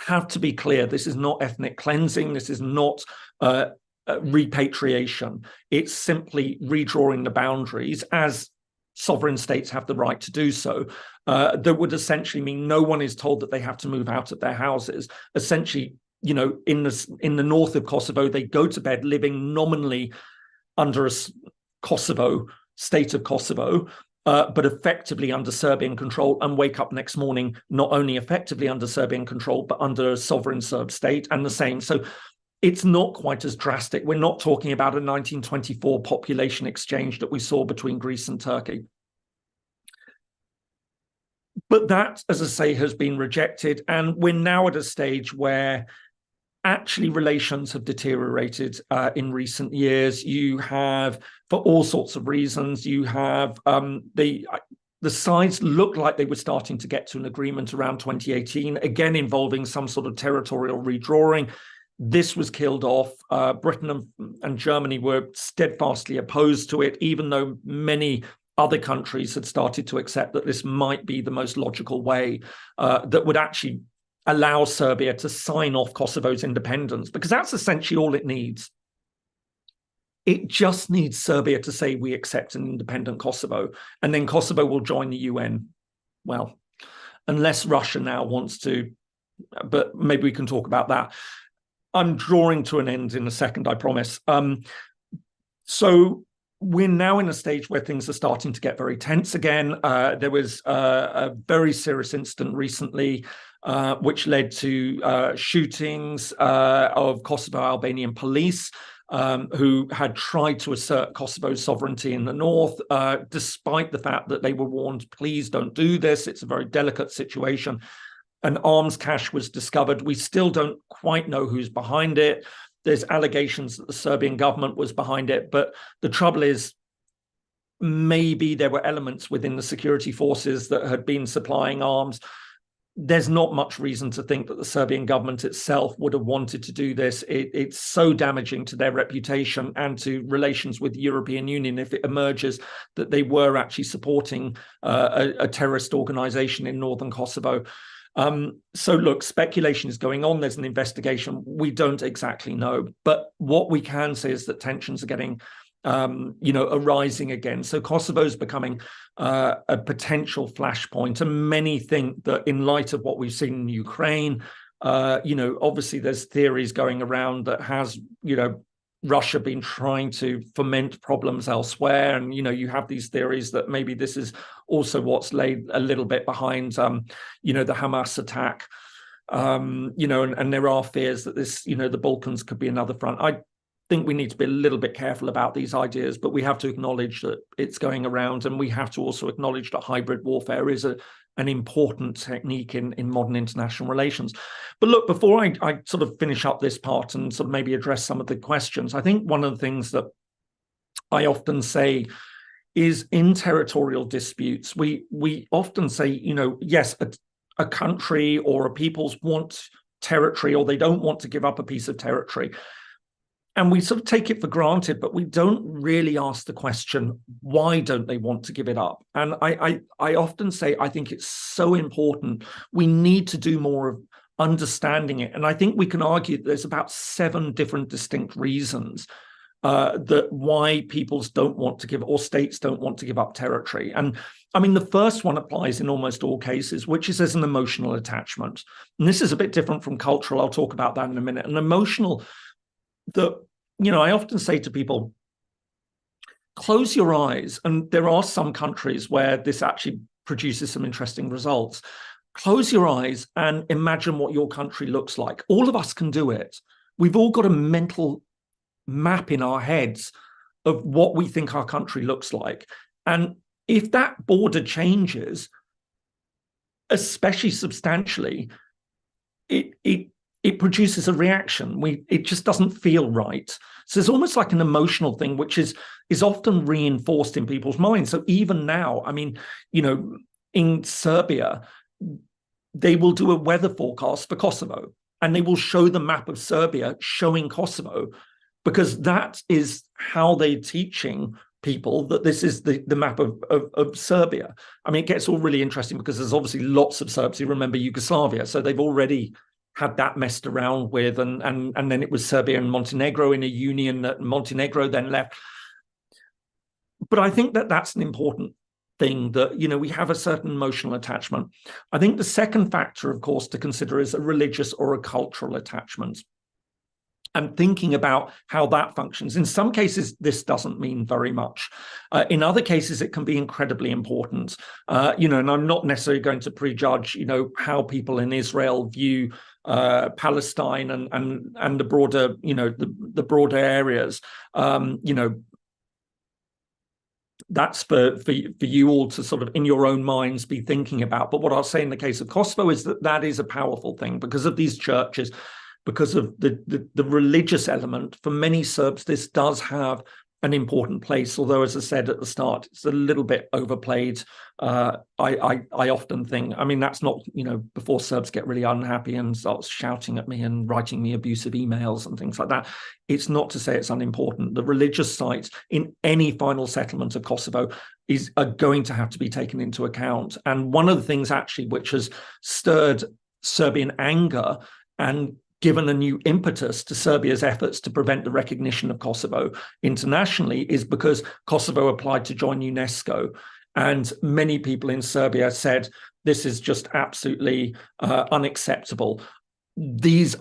Have to be clear, this is not ethnic cleansing. This is not repatriation. It's simply redrawing the boundaries as sovereign states have the right to do so. That would essentially mean no one is told that they have to move out of their houses. Essentially, in the north of Kosovo, they go to bed living nominally under a Kosovo, state of Kosovo, but effectively under Serbian control, and wake up next morning not only effectively under Serbian control, but under a sovereign Serb state, and the same. So it's not quite as drastic. We're not talking about a 1924 population exchange that we saw between Greece and Turkey. But that, as I say, has been rejected. And we're now at a stage where actually relations have deteriorated in recent years. You have, for all sorts of reasons, you have the sides look like they were starting to get to an agreement around 2018, again involving some sort of territorial redrawing. This was killed off. Britain and Germany were steadfastly opposed to it, even though many other countries had started to accept that this might be the most logical way that would actually allow Serbia to sign off Kosovo's independence, because that's essentially all it needs. It just needs Serbia to say, we accept an independent Kosovo, and then Kosovo will join the UN. Well, unless Russia now wants to, but maybe we can talk about that. I'm drawing to an end in a second, I promise. So we're now in a stage where things are starting to get very tense again. There was a very serious incident recently, which led to shootings of Kosovo Albanian police who had tried to assert Kosovo's sovereignty in the north, despite the fact that they were warned, please don't do this. It's a very delicate situation. An arms cache was discovered. We still don't quite know who's behind it. There's allegations that the Serbian government was behind it. But the trouble is, maybe there were elements within the security forces that had been supplying arms. There's not much reason to think that the Serbian government itself would have wanted to do this. It's so damaging to their reputation and to relations with the European Union if it emerges that they were actually supporting a terrorist organization in northern Kosovo. So look, speculation is going on. There's an investigation. We don't exactly know. But what we can say is that tensions are getting arising again. So Kosovo is becoming a potential flashpoint, and many think that in light of what we've seen in Ukraine, obviously there's theories going around that has, Russia been trying to foment problems elsewhere. And, you have these theories that maybe this is also what's laid a little bit behind, the Hamas attack, and there are fears that this, the Balkans could be another front. I think we need to be a little bit careful about these ideas, but we have to acknowledge that it's going around, and we have to also acknowledge that hybrid warfare is an important technique in modern international relations. But look, before I sort of finish up this part and sort of maybe address some of the questions, I think one of the things that I often say is in territorial disputes, we often say, yes, a country or a peoples want territory, or they don't want to give up a piece of territory. And we sort of take it for granted, but we don't really ask the question, why don't they want to give it up? And I often say, I think it's so important. We need to do more of understanding it. And I think we can argue that there's about 7 different distinct reasons that why peoples don't want to give, or states don't want to give up territory. And I mean, the first one applies in almost all cases, which is as an emotional attachment. And this is a bit different from cultural. I'll talk about that in a minute. An emotional, I often say to people, close your eyes, and there are some countries where this actually produces some interesting results. Close your eyes and imagine what your country looks like. All of us can do it. We've all got a mental map in our heads of what we think our country looks like. And if that border changes, especially substantially, it produces a reaction. It just doesn't feel right. So it's almost like an emotional thing, which is often reinforced in people's minds. So even now, I mean, in Serbia, they will do a weather forecast for Kosovo, and they will show the map of Serbia showing Kosovo, because that is how they're teaching people that this is the map of Serbia. I mean, it gets all really interesting because there's obviously lots of Serbs who remember Yugoslavia. So they've already had that messed around with, and then it was Serbia and Montenegro in a union that Montenegro then left. But I think that that's an important thing, that, we have a certain emotional attachment. I think the second factor, of course, to consider is a religious or a cultural attachment, and thinking about how that functions. In some cases, this doesn't mean very much. In other cases, it can be incredibly important. And I'm not necessarily going to prejudge, how people in Israel view Palestine and the broader, the broader areas. That's for you all to sort of in your own minds be thinking about. But what I'll say in the case of Kosovo is that is a powerful thing because of these churches, because of the religious element. For many Serbs, this does have an important place, although, as I said at the start, it's a little bit overplayed. I often think, I mean, that's not, before Serbs get really unhappy and start shouting at me and writing me abusive emails and things like that. It's not to say it's unimportant. The religious sites in any final settlement of Kosovo are going to have to be taken into account. And one of the things actually which has stirred Serbian anger and given a new impetus to Serbia's efforts to prevent the recognition of Kosovo internationally is because Kosovo applied to join UNESCO. And many people in Serbia said, this is just absolutely unacceptable. These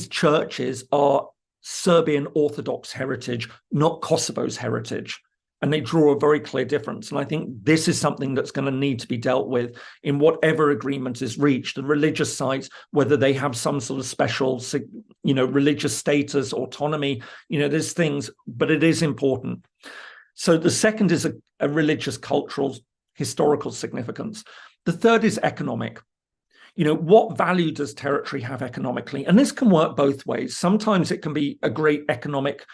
churches are Serbian Orthodox heritage, not Kosovo's heritage. And they draw a very clear difference. And I think this is something that's going to need to be dealt with in whatever agreement is reached. The religious sites, whether they have some sort of special, religious status, autonomy, there's things, but it is important. So the second is a religious, cultural, historical significance. The third is economic. What value does territory have economically? And this can work both ways. Sometimes it can be a great economic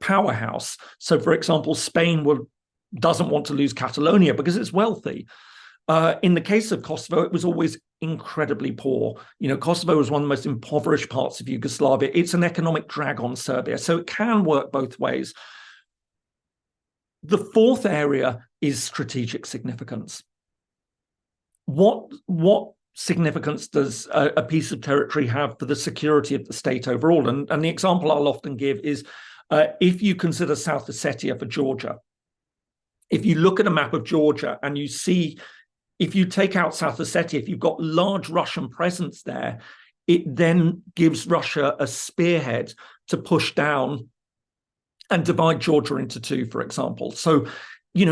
powerhouse. So, for example, Spain doesn't want to lose Catalonia because it's wealthy. In the case of Kosovo, it was always incredibly poor. Kosovo was one of the most impoverished parts of Yugoslavia. It's an economic drag on Serbia, so it can work both ways. The fourth area is strategic significance. What significance does a piece of territory have for the security of the state overall? And the example I'll often give is if you consider South Ossetia for Georgia, if you look at a map of Georgia and you see, if you take out South Ossetia, if you've got large Russian presence there, it then gives Russia a spearhead to push down and divide Georgia into two, for example. So,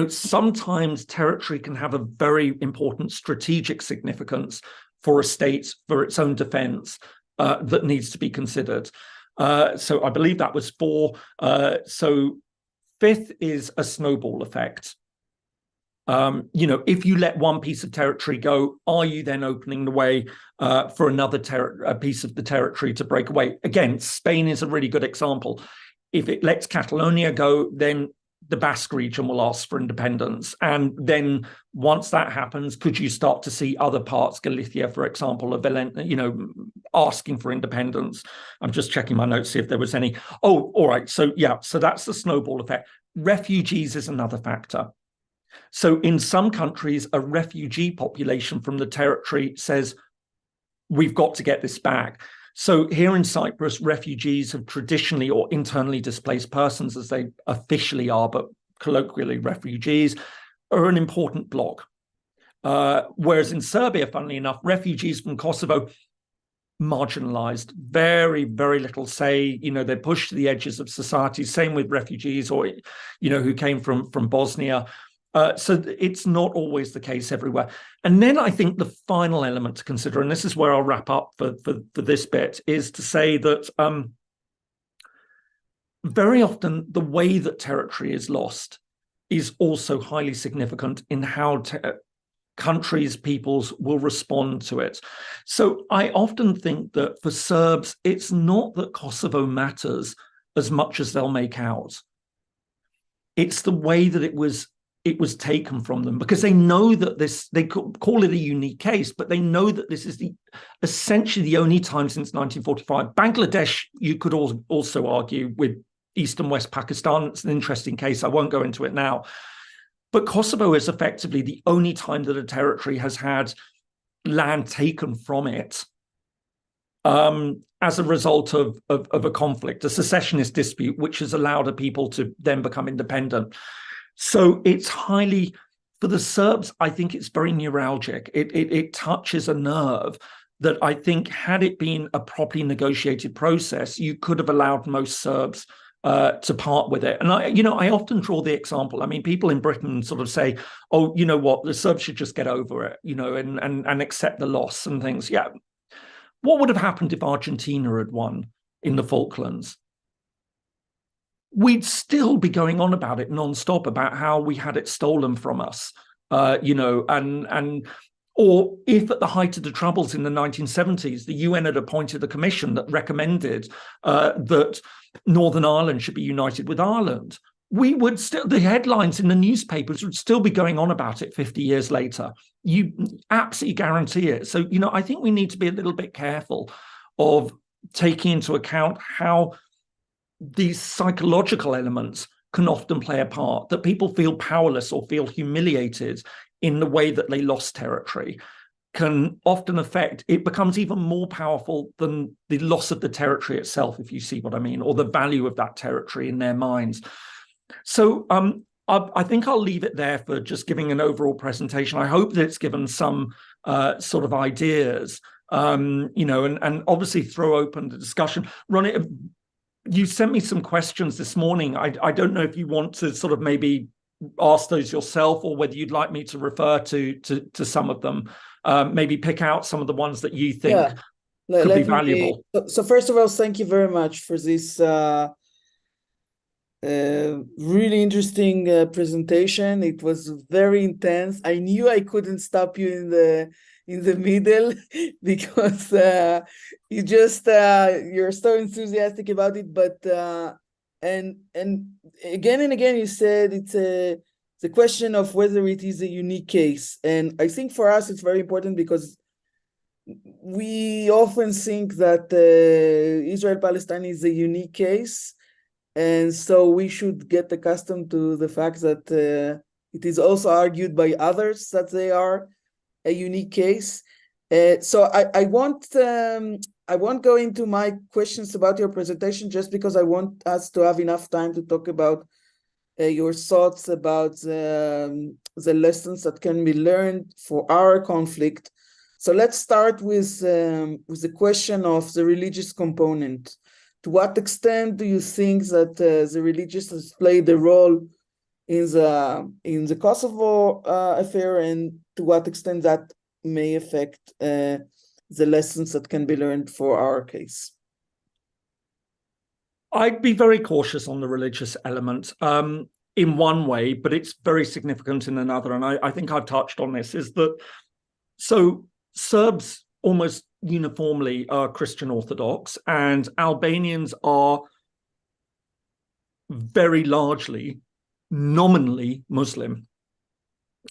sometimes territory can have a very important strategic significance for a state, for its own defense, that needs to be considered. So I believe that was 4. So fifth is a snowball effect. If you let one piece of territory go, are you then opening the way for another piece of the territory to break away? Again, Spain is a really good example. If it lets Catalonia go, then the Basque region will ask for independence. And then once that happens, could you start to see other parts, Galicia, for example, of asking for independence? I'm just checking my notes, see if there was any. Oh, all right. So that's the snowball effect. Refugees is another factor. So in some countries, a refugee population from the territory says, we've got to get this back. So here in Cyprus, refugees have traditionally, or internally displaced persons, as they officially are, but colloquially refugees, are an important bloc. Whereas in Serbia, funnily enough, refugees from Kosovo, marginalized, very, very little say, they're pushed to the edges of society. Same with refugees or, who came from Bosnia. So it's not always the case everywhere. And then I think the final element to consider, and this is where I'll wrap up for this bit, is to say that very often the way that territory is lost is also highly significant in how countries, peoples will respond to it. So I often think that for Serbs, it's not that Kosovo matters as much as they'll make out. It's the way that it was taken from them, because they know that they call it a unique case, but they know that this is essentially the only time since 1945. Bangladesh, you could also argue with East and West Pakistan. It's an interesting case. I won't go into it now. But Kosovo is effectively the only time that a territory has had land taken from it as a result of a conflict, a secessionist dispute, which has allowed a people to then become independent. So it's highly, for the Serbs, I think it's very neuralgic. It touches a nerve that I think, had it been a properly negotiated process, you could have allowed most Serbs to part with it. And I often draw the example. I mean, people in Britain sort of say, oh, you know what, the Serbs should just get over it, and accept the loss and things. Yeah. What would have happened if Argentina had won in the Falklands? We'd still be going on about it nonstop, about how we had it stolen from us, and Or if at the height of the Troubles in the 1970s, the UN had appointed a commission that recommended that Northern Ireland should be united with Ireland, we would still, the headlines in the newspapers would still be going on about it 50 years later. You absolutely guarantee it. So, I think we need to be a little bit careful of taking into account how these psychological elements can often play a part, that people feel powerless or feel humiliated in the way that they lost territory can often affect, it becomes even more powerful than the loss of the territory itself, if you see what I mean, or the value of that territory in their minds. So I think I'll leave it there for just giving an overall presentation. I hope that it's given some sort of ideas, and obviously throw open the discussion. Ronnie, you sent me some questions this morning. I don't know if you want to sort of maybe ask those yourself, or whether you'd like me to refer to some of them, maybe pick out some of the ones that you think could be valuable. So first of all, thank you very much for this really interesting presentation. It was very intense. I knew I couldn't stop you in the middle because you just you're so enthusiastic about it. But and again and again you said it's a question of whether it is a unique case, and I think for us it's very important because we often think that Israel-Palestine is a unique case. And so we should get accustomed to the fact that it is also argued by others that they are a unique case. So I won't go into my questions about your presentation, just because I want us to have enough time to talk about your thoughts about the lessons that can be learned for our conflict. So let's start with the question of the religious component. To what extent do you think that the religious has played a role in the Kosovo affair, and to what extent that may affect the lessons that can be learned for our case? I'd be very cautious on the religious element in one way, but it's very significant in another. And I think I've touched on this, is that so Serbs almost uniformly are Christian Orthodox, and Albanians are very largely nominally Muslim.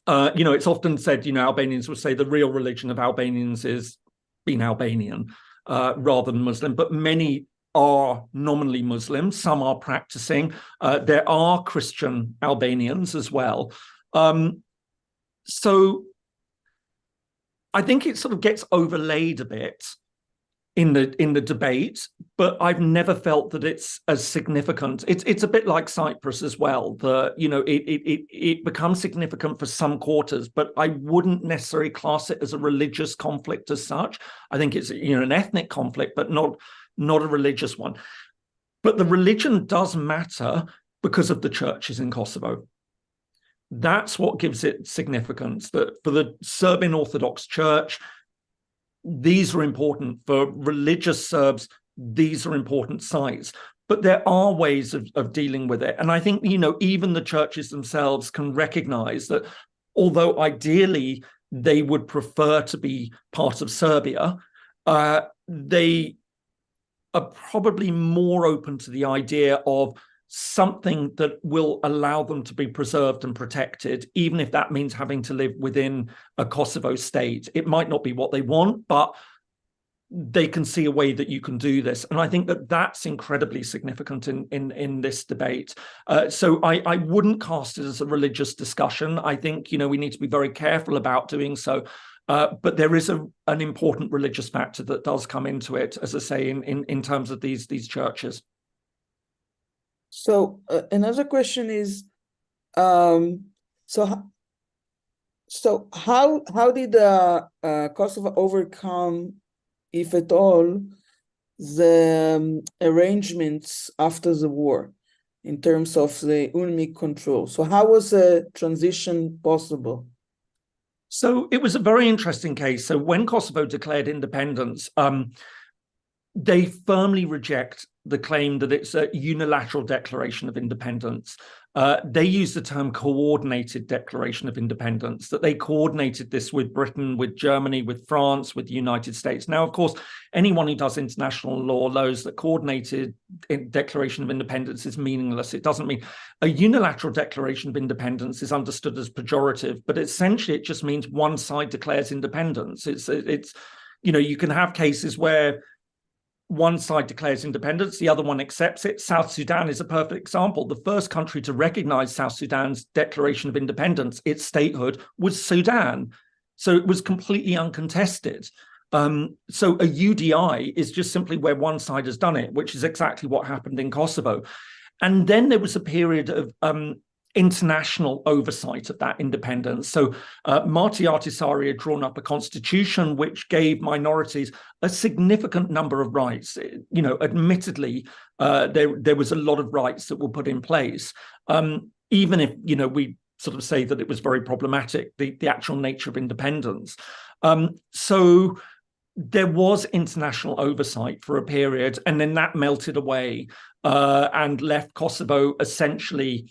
It's often said, Albanians would say the real religion of Albanians is being Albanian rather than Muslim, but many are nominally Muslim. Some are practicing. There are Christian Albanians as well. So I think it sort of gets overlaid a bit in the debate, but I've never felt that it's as significant. It's a bit like Cyprus as well. It becomes significant for some quarters, but I wouldn't necessarily class it as a religious conflict as such. I think it's an ethnic conflict, but not a religious one. But the religion does matter because of the churches in Kosovo. That's what gives it significance. That for the Serbian Orthodox Church, these are important. For religious Serbs, these are important sites. But there are ways of dealing with it. And I think, even the churches themselves can recognize that although ideally they would prefer to be part of Serbia, they are probably more open to the idea of something that will allow them to be preserved and protected, even if that means having to live within a Kosovo state. It might not be what they want, but they can see a way that you can do this. And I think that that's incredibly significant in this debate. So I wouldn't cast it as a religious discussion. I think, we need to be very careful about doing so. But there is an important religious factor that does come into it, as I say, in terms of these churches. So another question is, so how did Kosovo overcome, if at all, the arrangements after the war in terms of the UNMIK control? So how was the transition possible? So it was a very interesting case. So when Kosovo declared independence, they firmly reject the claim that it's a unilateral declaration of independence. They use the term coordinated declaration of independence, that they coordinated this with Britain, with Germany, with France, with the United States. Now, of course, anyone who does international law knows that coordinated declaration of independence is meaningless. It doesn't mean a unilateral declaration of independence is understood as pejorative, but essentially it just means one side declares independence. It's you can have cases where one side declares independence, the other one accepts it. South Sudan is a perfect example. The first country to recognize South Sudan's declaration of independence, its statehood, was Sudan. So it was completely uncontested. So a UDI is just simply where one side has done it, which is exactly what happened in Kosovo. And then there was a period of international oversight of that independence. So Marty Ahtisaari had drawn up a constitution which gave minorities a significant number of rights. Admittedly, there was a lot of rights that were put in place, even if we sort of say that it was very problematic, the actual nature of independence. So there was international oversight for a period, and then that melted away and left Kosovo essentially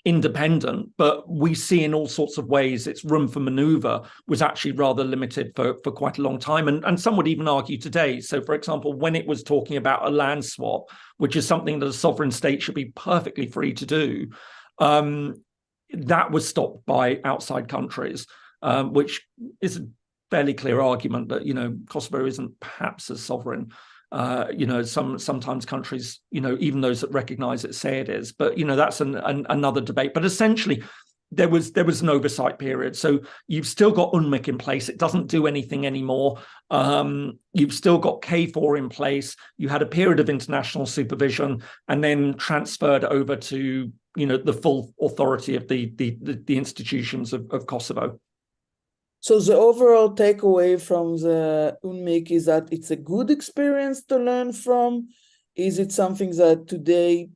independent, but we see in all sorts of ways its room for maneuver was actually rather limited for quite a long time. And some would even argue today. So, for example, when it was talking about a land swap, which is something that a sovereign state should be perfectly free to do, that was stopped by outside countries, which is a fairly clear argument that, Kosovo isn't perhaps as sovereign. Sometimes countries, even those that recognize it, say it is, but that's another debate. But essentially, there was an oversight period. So you've still got UNMIK in place. It doesn't do anything anymore. You've still got KFOR in place. You had a period of international supervision, and then transferred over to the full authority of the institutions of Kosovo. So the overall takeaway from the UNMIK is that it's a good experience to learn from. Is it something that today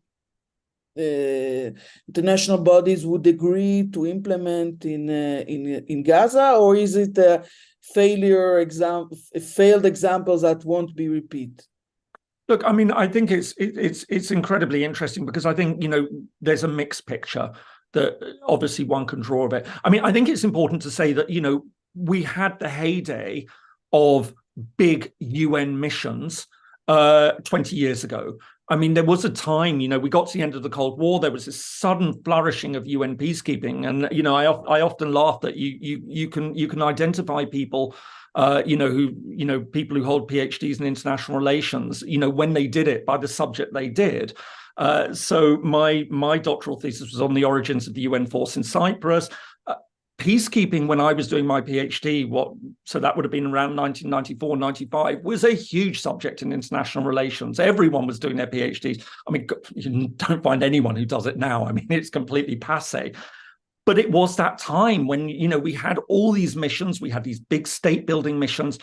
international bodies would agree to implement in Gaza, or is it a failed example that won't be repeated? Look, I mean, I think it's incredibly interesting, because I think there's a mixed picture that obviously one can draw of it. I mean, I think it's important to say that, we had the heyday of big UN missions 20 years ago. I mean, there was a time, we got to the end of the Cold War, there was this sudden flourishing of UN peacekeeping. And, I often laugh that you can identify people, people who hold PhDs in international relations, when they did it by the subject they did. So my doctoral thesis was on the origins of the UN force in Cyprus. Peacekeeping, when I was doing my PhD, so that would have been around 1994, 95, was a huge subject in international relations. Everyone was doing their PhDs. I mean, you don't find anyone who does it now. I mean, it's completely passé. But it was that time when, we had all these missions, we had these big state building missions.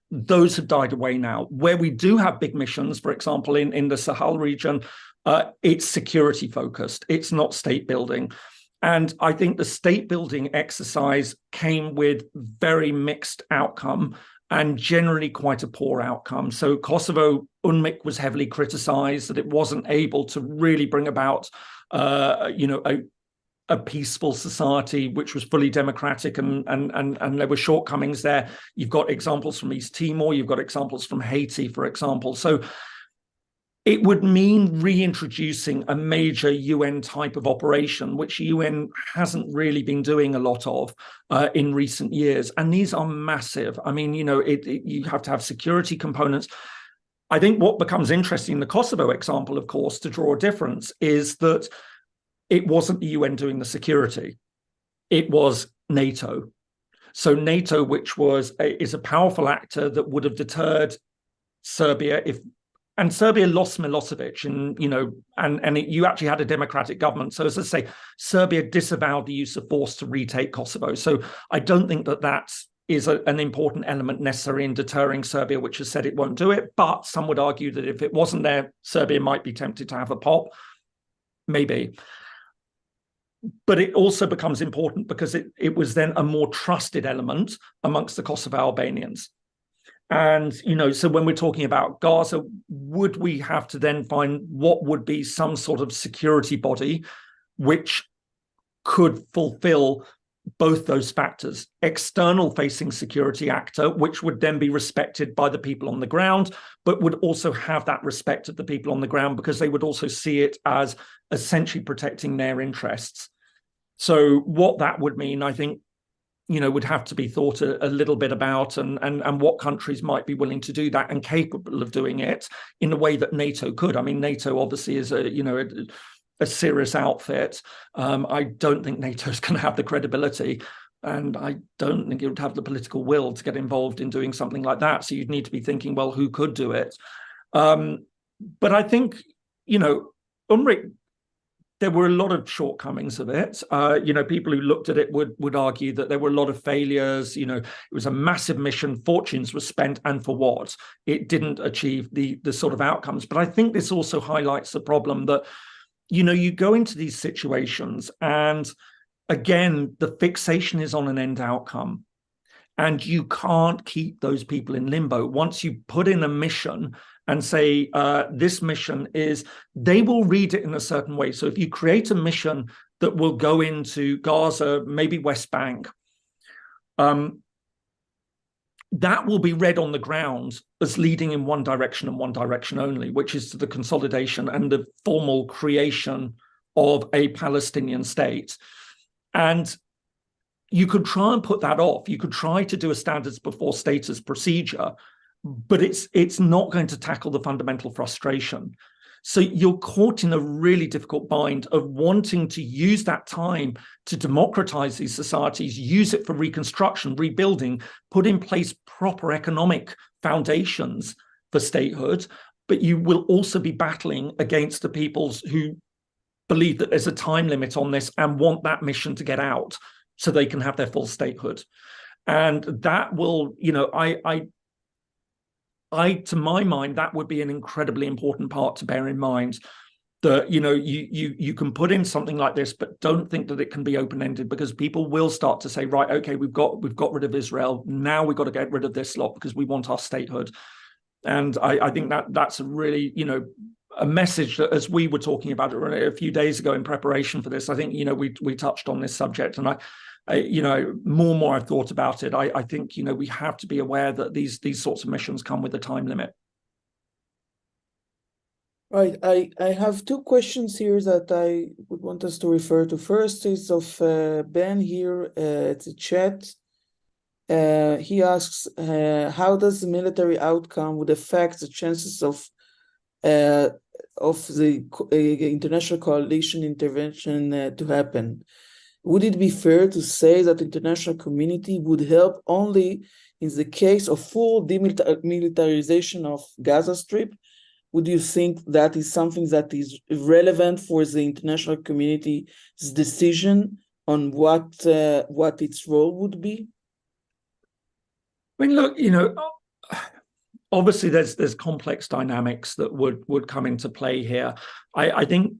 Those have died away now. Where we do have big missions, for example, in the Sahel region, it's security focused. It's not state building. And I think the state building exercise came with very mixed outcome, and generally quite a poor outcome. So Kosovo, UNMIK was heavily criticized that it wasn't able to really bring about, a peaceful society which was fully democratic, and there were shortcomings there. You've got examples from East Timor, you've got examples from Haiti, for example. So it would mean reintroducing a major UN type of operation, which UN hasn't really been doing a lot of in recent years. And these are massive. I mean, you have to have security components. I think what becomes interesting in the Kosovo example, of course, to draw a difference, is that it wasn't the UN doing the security. It was NATO. So NATO, which is a powerful actor that would have deterred Serbia and Serbia lost Milosevic, and you actually had a democratic government. So as I say, Serbia disavowed the use of force to retake Kosovo. So I don't think that is an important element necessary in deterring Serbia, which has said it won't do it. But some would argue that if it wasn't there, Serbia might be tempted to have a pop. Maybe. But it also becomes important because it was then a more trusted element amongst the Kosovo Albanians. And, so when we're talking about Gaza, would we have to then find what would be some sort of security body which could fulfill both those factors? External facing security actor, which would then be respected by the people on the ground, but would also have that respect of the people on the ground because they would also see it as essentially protecting their interests. So what that would mean, I think, would have to be thought a little bit about, and what countries might be willing to do that and capable of doing it in a way that NATO could. I mean, NATO obviously is a serious outfit. I don't think NATO's going to have the credibility, and I don't think it would have the political will to get involved in doing something like that. So you'd need to be thinking, well, who could do it? But I think, UNRWA, there were a lot of shortcomings of it. People who looked at it would argue that there were a lot of failures. It was a massive mission, fortunes were spent, and for what? It didn't achieve the sort of outcomes. But I think this also highlights the problem that, you go into these situations and, again, the fixation is on an end outcome. And you can't keep those people in limbo. Once you put in a mission and say, this mission is, they will read it in a certain way. So if you create a mission that will go into Gaza, maybe West Bank, that will be read on the ground as leading in one direction and one direction only, which is to the consolidation and the formal creation of a Palestinian state. And you could try and put that off. You could try to do a standards before status procedure, but it's not going to tackle the fundamental frustration. So you're caught in a really difficult bind of wanting to use that time to democratize these societies, use it for reconstruction, rebuilding, put in place proper economic foundations for statehood, but you will also be battling against the peoples who believe that there's a time limit on this and want that mission to get out so they can have their full statehood. And that will, to my mind, that would be an incredibly important part to bear in mind, that, you can put in something like this, but don't think that it can be open-ended, because people will start to say, right, okay, we've got rid of Israel. Now we've got to get rid of this lot because we want our statehood. And I think that's a really, a message that, as we were talking about it a few days ago in preparation for this, I think, we touched on this subject, and more and more I've thought about it. I think, we have to be aware that these sorts of missions come with a time limit. Right. I have two questions here that I would want us to refer to. First is of Ben here. It's a chat. He asks, how does the military outcome would affect the chances of the international coalition intervention to happen? Would it be fair to say that the international community would help only in the case of full demilitarization of Gaza Strip? Would you think that is something that is relevant for the international community's decision on what its role would be? I mean, look, obviously there's complex dynamics that would come into play here. I think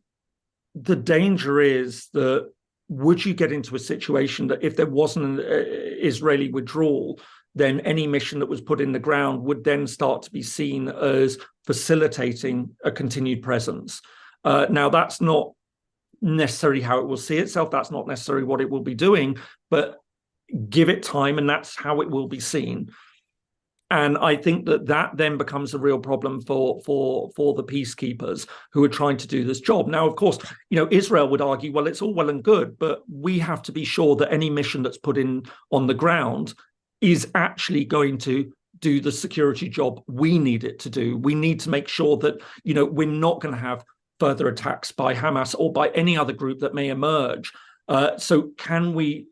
the danger is that, would you get into a situation that if there wasn't an Israeli withdrawal, then any mission that was put in the ground would then start to be seen as facilitating a continued presence? Now, that's not necessarily how it will see itself. That's not necessarily what it will be doing, but give it time and that's how it will be seen. And I think that then becomes a real problem for the peacekeepers who are trying to do this job. Now, of course, Israel would argue, well, it's all well and good, but we have to be sure that any mission that's put in on the ground is actually going to do the security job we need it to do. We need to make sure that, we're not going to have further attacks by Hamas or by any other group that may emerge. So can we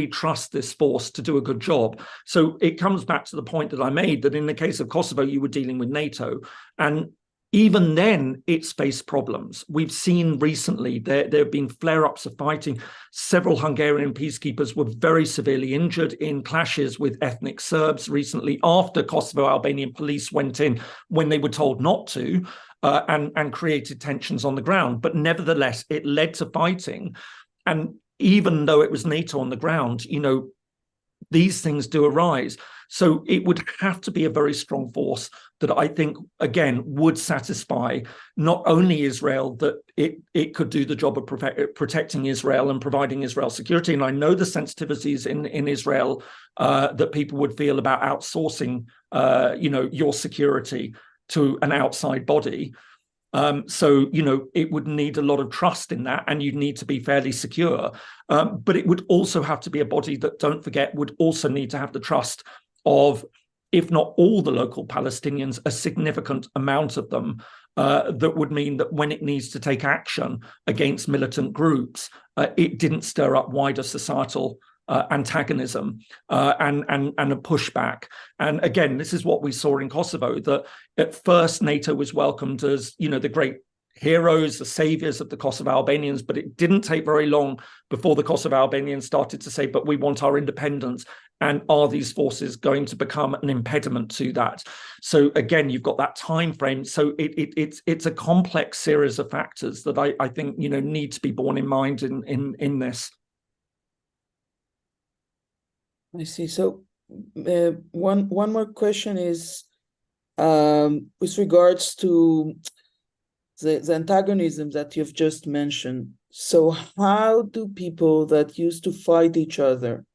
trust this force to do a good job? So it comes back to the point that I made, that in the case of Kosovo, you were dealing with NATO. And even then, it's faced problems. We've seen recently there have been flare-ups of fighting. Several Hungarian peacekeepers were very severely injured in clashes with ethnic Serbs recently, after Kosovo Albanian police went in when they were told not to, and created tensions on the ground. But nevertheless, it led to fighting. And even though it was NATO on the ground, these things do arise. So it would have to be a very strong force that I think, again, would satisfy not only Israel, that it could do the job of protecting Israel and providing Israel security. And I know the sensitivities in Israel that people would feel about outsourcing, your security to an outside body. So, it would need a lot of trust in that, and you'd need to be fairly secure. But it would also have to be a body that, don't forget, would also need to have the trust of, if not all the local Palestinians, a significant amount of them, that would mean that when it needs to take action against militant groups, it didn't stir up wider societal antagonism and a pushback. And again, this is what we saw in Kosovo, that at first NATO was welcomed as, the great heroes, the saviors of the Kosovo Albanians, but it didn't take very long before the Kosovo Albanians started to say, but we want our independence. And are these forces going to become an impediment to that? So again, you've got that time frame. So it's a complex series of factors that I think need to be borne in mind in this. I see. So one more question is with regards to the antagonism that you've just mentioned. So how do people that used to fight each other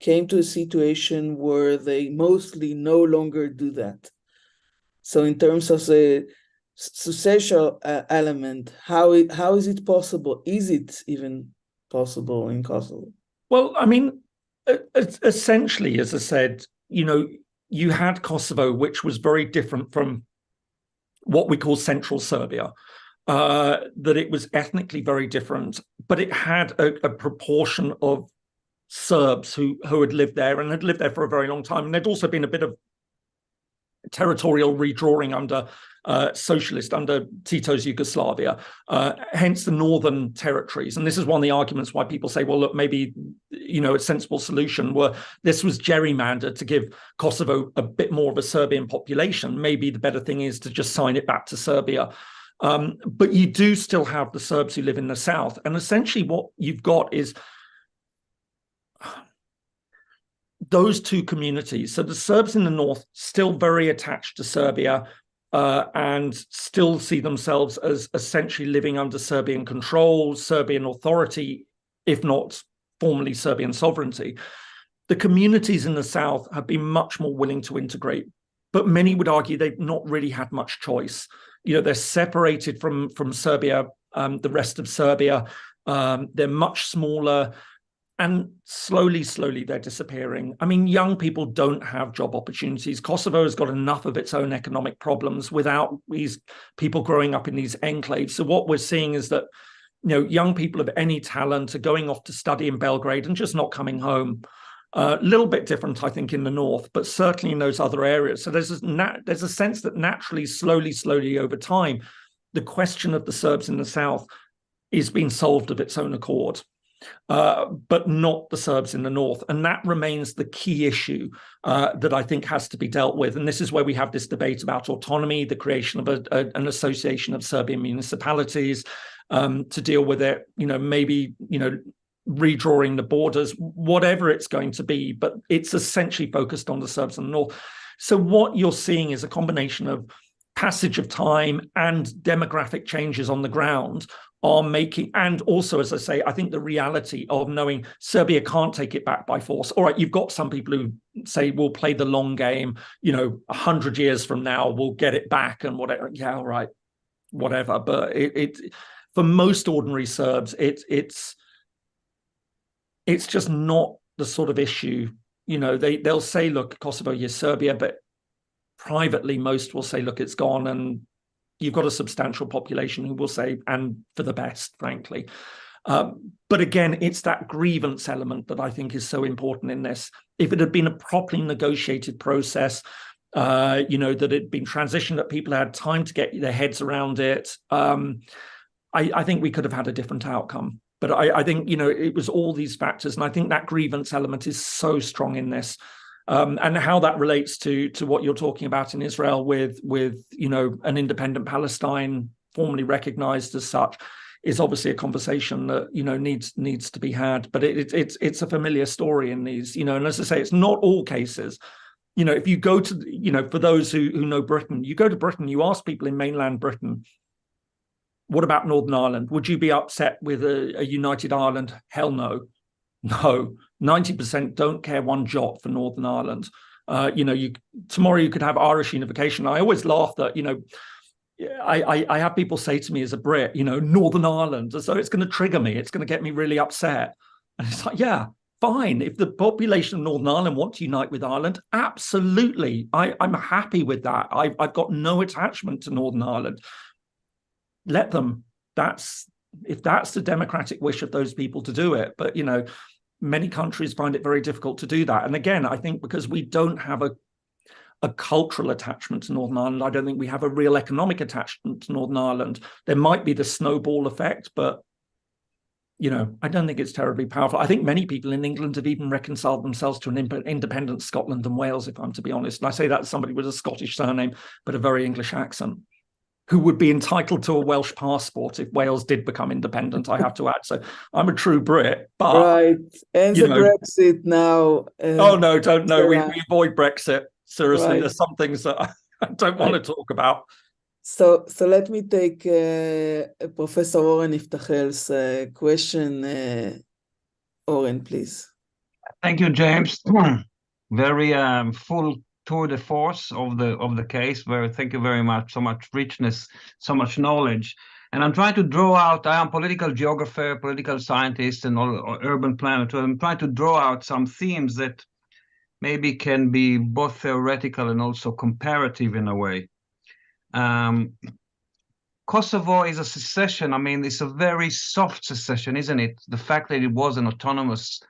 came to a situation where they mostly no longer do that? So in terms of the social element, how is it possible? Is it even possible in Kosovo? Well, I mean, essentially, as I said, you had Kosovo, which was very different from what we call Central Serbia, that it was ethnically very different, but it had a proportion of Serbs who had lived there and had lived there for a very long time. And there'd also been a bit of territorial redrawing under under Tito's Yugoslavia, hence the northern territories. And this is one of the arguments why people say, well, look, maybe, a sensible solution were this was gerrymandered to give Kosovo a bit more of a Serbian population. Maybe the better thing is to just sign it back to Serbia. But you do still have the Serbs who live in the south. And essentially what you've got is those two communities. So the Serbs in the north still very attached to Serbia and still see themselves as essentially living under Serbian control, Serbian authority, if not formally Serbian sovereignty. The communities in the south have been much more willing to integrate, but many would argue they've not really had much choice. They're separated from Serbia, the rest of Serbia. They're much smaller. And slowly, they're disappearing. I mean, young people don't have job opportunities. Kosovo has got enough of its own economic problems without these people growing up in these enclaves. So what we're seeing is that, young people of any talent are going off to study in Belgrade and just not coming home. A little bit different, I think, in the north, but certainly in those other areas. So there's a sense that naturally, slowly over time, the question of the Serbs in the south is being solved of its own accord. But not the Serbs in the north. And that remains the key issue that I think has to be dealt with. And this is where we have this debate about autonomy, the creation of an association of Serbian municipalities to deal with it, maybe, redrawing the borders, whatever it's going to be. But it's essentially focused on the Serbs in the north. So what you're seeing is a combination of passage of time and demographic changes on the ground are making, and also, as I say, I think the reality of knowing Serbia can't take it back by force. All right, you've got some people who say we'll play the long game, 100 years from now, we'll get it back and whatever. Yeah, all right, whatever. But it for most ordinary Serbs, it's just not the sort of issue. They'll say, look, Kosovo, you're Serbia, but privately, most will say, look, it's gone. And you've got a substantial population who will say, and for the best, frankly. But again, it's that grievance element that I think is so important in this. If it had been a properly negotiated process, that had been transitioned, that people had time to get their heads around it, I think we could have had a different outcome. But I think, it was all these factors. And I think that grievance element is so strong in this. And how that relates to what you're talking about in Israel with an independent Palestine formally recognized as such is obviously a conversation that, you know, needs to be had. But it's a familiar story in these, you know, and as I say, it's not all cases. You know, if you go to, you know, for those who know Britain, you go to Britain, you ask people in mainland Britain, what about Northern Ireland? Would you be upset with a united Ireland? Hell no. No. 90% don't care one jot for Northern Ireland. You know, tomorrow you could have Irish unification. I always laugh that, you know, I have people say to me as a Brit, you know, Northern Ireland, so it's going to trigger me. It's going to get me really upset. And it's like, yeah, fine. If the population of Northern Ireland want to unite with Ireland, absolutely. I'm happy with that. I've got no attachment to Northern Ireland. Let them. If that's the democratic wish of those people to do it. But, you know, many countries find it very difficult to do that. And again, I think because we don't have a cultural attachment to Northern Ireland, I don't think we have a real economic attachment to Northern Ireland. There might be the snowball effect, but, you know, I don't think it's terribly powerful. I think many people in England have even reconciled themselves to an independent Scotland and Wales, if I'm to be honest. And I say that as somebody with a Scottish surname, but a very English accent, who would be entitled to a Welsh passport if Wales did become independent, I have to add. So I'm a true Brit, but... Right, and the Brexit now... oh, no, don't know. We avoid Brexit. Seriously, right. There's some things that I don't want to talk about. So let me take Professor Oren Iftachel's question. Oren, please. Thank you, James. Very full tour de force of the case. Thank you very much. So much richness, so much knowledge. And I'm trying to draw out, I am political geographer, political scientist, and urban planner. So I'm trying to draw out some themes that maybe can be both theoretical and also comparative in a way. Kosovo is a secession. I mean, it's a very soft secession, isn't it? The fact that it was an autonomous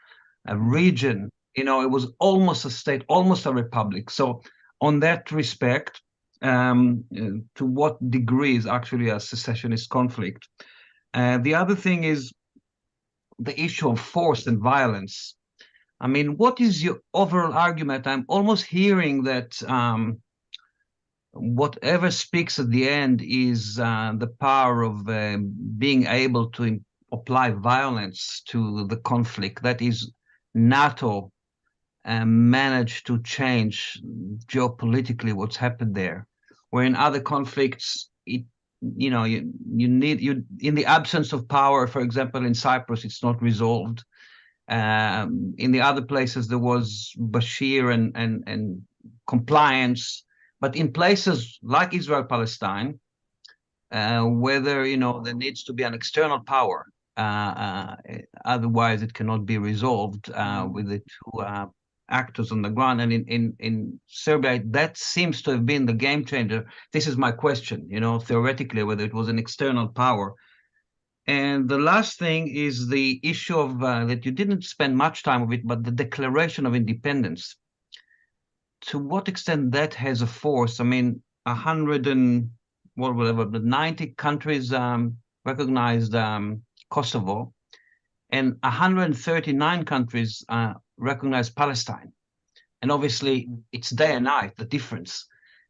region, you know, it was almost a state, almost a republic. So on that respect, to what degree is actually a secessionist conflict? The other thing is the issue of force and violence. I mean, what is your overall argument? I'm almost hearing that whatever speaks at the end is the power of being able to apply violence to the conflict. That is, NATO managed to change geopolitically what's happened there, where in other conflicts, you need in the absence of power, for example, in Cyprus, it's not resolved. In the other places, there was Bashir and compliance. But in places like Israel, Palestine, whether, you know, there needs to be an external power, otherwise it cannot be resolved with the two actors on the ground. And in Serbia, that seems to have been the game changer. This is my question, you know, theoretically, whether it was an external power. And the last thing is the issue of that you didn't spend much time with it, but the Declaration of Independence. To what extent that has a force? I mean, 90 countries recognized Kosovo, and 139 countries recognized Palestine. And obviously, it's day and night, the difference.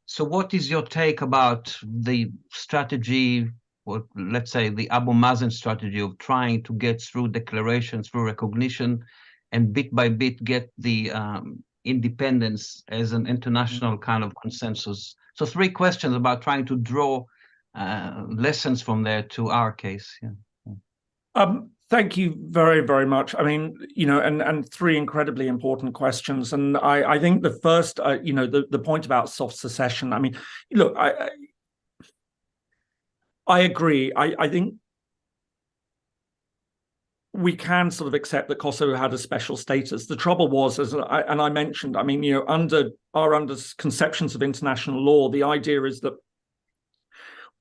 So what is your take about the strategy, or let's say the Abu Mazen strategy of trying to get through declarations, through recognition, and bit by bit get the independence as an international kind of consensus? So 3 questions about trying to draw lessons from there to our case. Yeah. Thank you very, very much. I mean, you know, and 3 incredibly important questions. And I think the first, you know, the point about soft secession, I mean, look, I agree. I think we can sort of accept that Kosovo had a special status. The trouble was, as I mentioned, I mean, you know, under conceptions of international law, the idea is that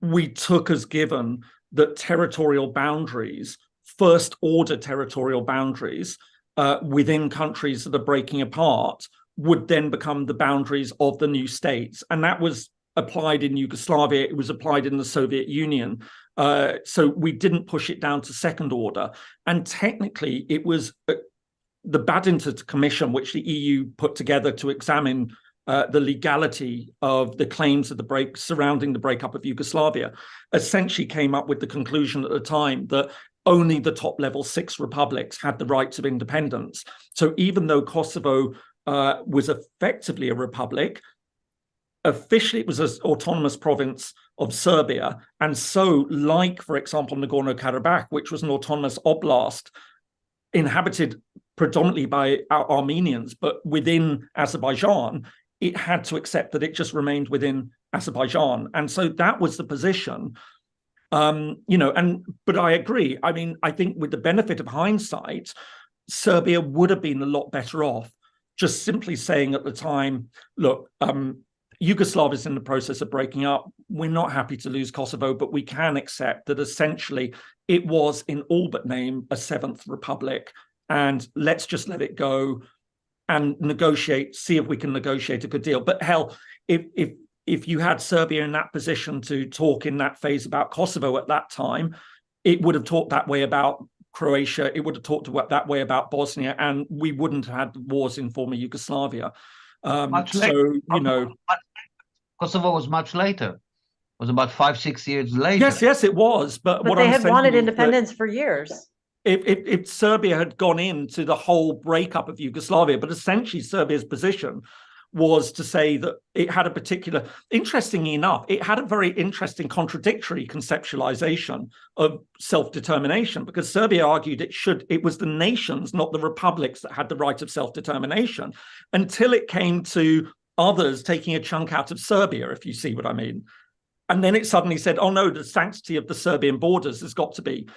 we took as given that territorial boundaries, first order territorial boundaries within countries that are breaking apart, would then become the boundaries of the new states. And that was applied in Yugoslavia, it was applied in the Soviet Union. So we didn't push it down to second order. And technically, it was the Badinter Commission, which the EU put together to examine the legality of the claims of surrounding the breakup of Yugoslavia, essentially came up with the conclusion at the time that only the top level 6 republics had the rights of independence. So even though Kosovo was effectively a republic, officially it was an autonomous province of Serbia. And so, like, for example, Nagorno-Karabakh, which was an autonomous oblast inhabited predominantly by Armenians, but within Azerbaijan, it had to accept that it just remained within Azerbaijan. And so that was the position. But I agree. I mean, I think with the benefit of hindsight, Serbia would have been a lot better off just simply saying at the time, look, Yugoslavia is in the process of breaking up. We're not happy to lose Kosovo, but we can accept that essentially it was in all but name a 7th republic. And let's just let it go and negotiate, see if we can negotiate a good deal. But hell, if you had Serbia in that position to talk in that phase about Kosovo at that time, it would have talked that way about Croatia, it would have talked that way about Bosnia, and we wouldn't have had wars in former Yugoslavia. Kosovo was much later. It was about 5-6 years later. Yes, it was. But what they I'm had saying wanted is independence for years. If Serbia had gone into the whole breakup of Yugoslavia, but essentially Serbia's position was to say that it had a particular, interestingly enough, it had a very interesting contradictory conceptualization of self-determination, because Serbia argued it was the nations, not the republics, that had the right of self-determination, until it came to others taking a chunk out of Serbia, if you see what I mean. And then it suddenly said, oh no, the sanctity of the Serbian borders has got to be,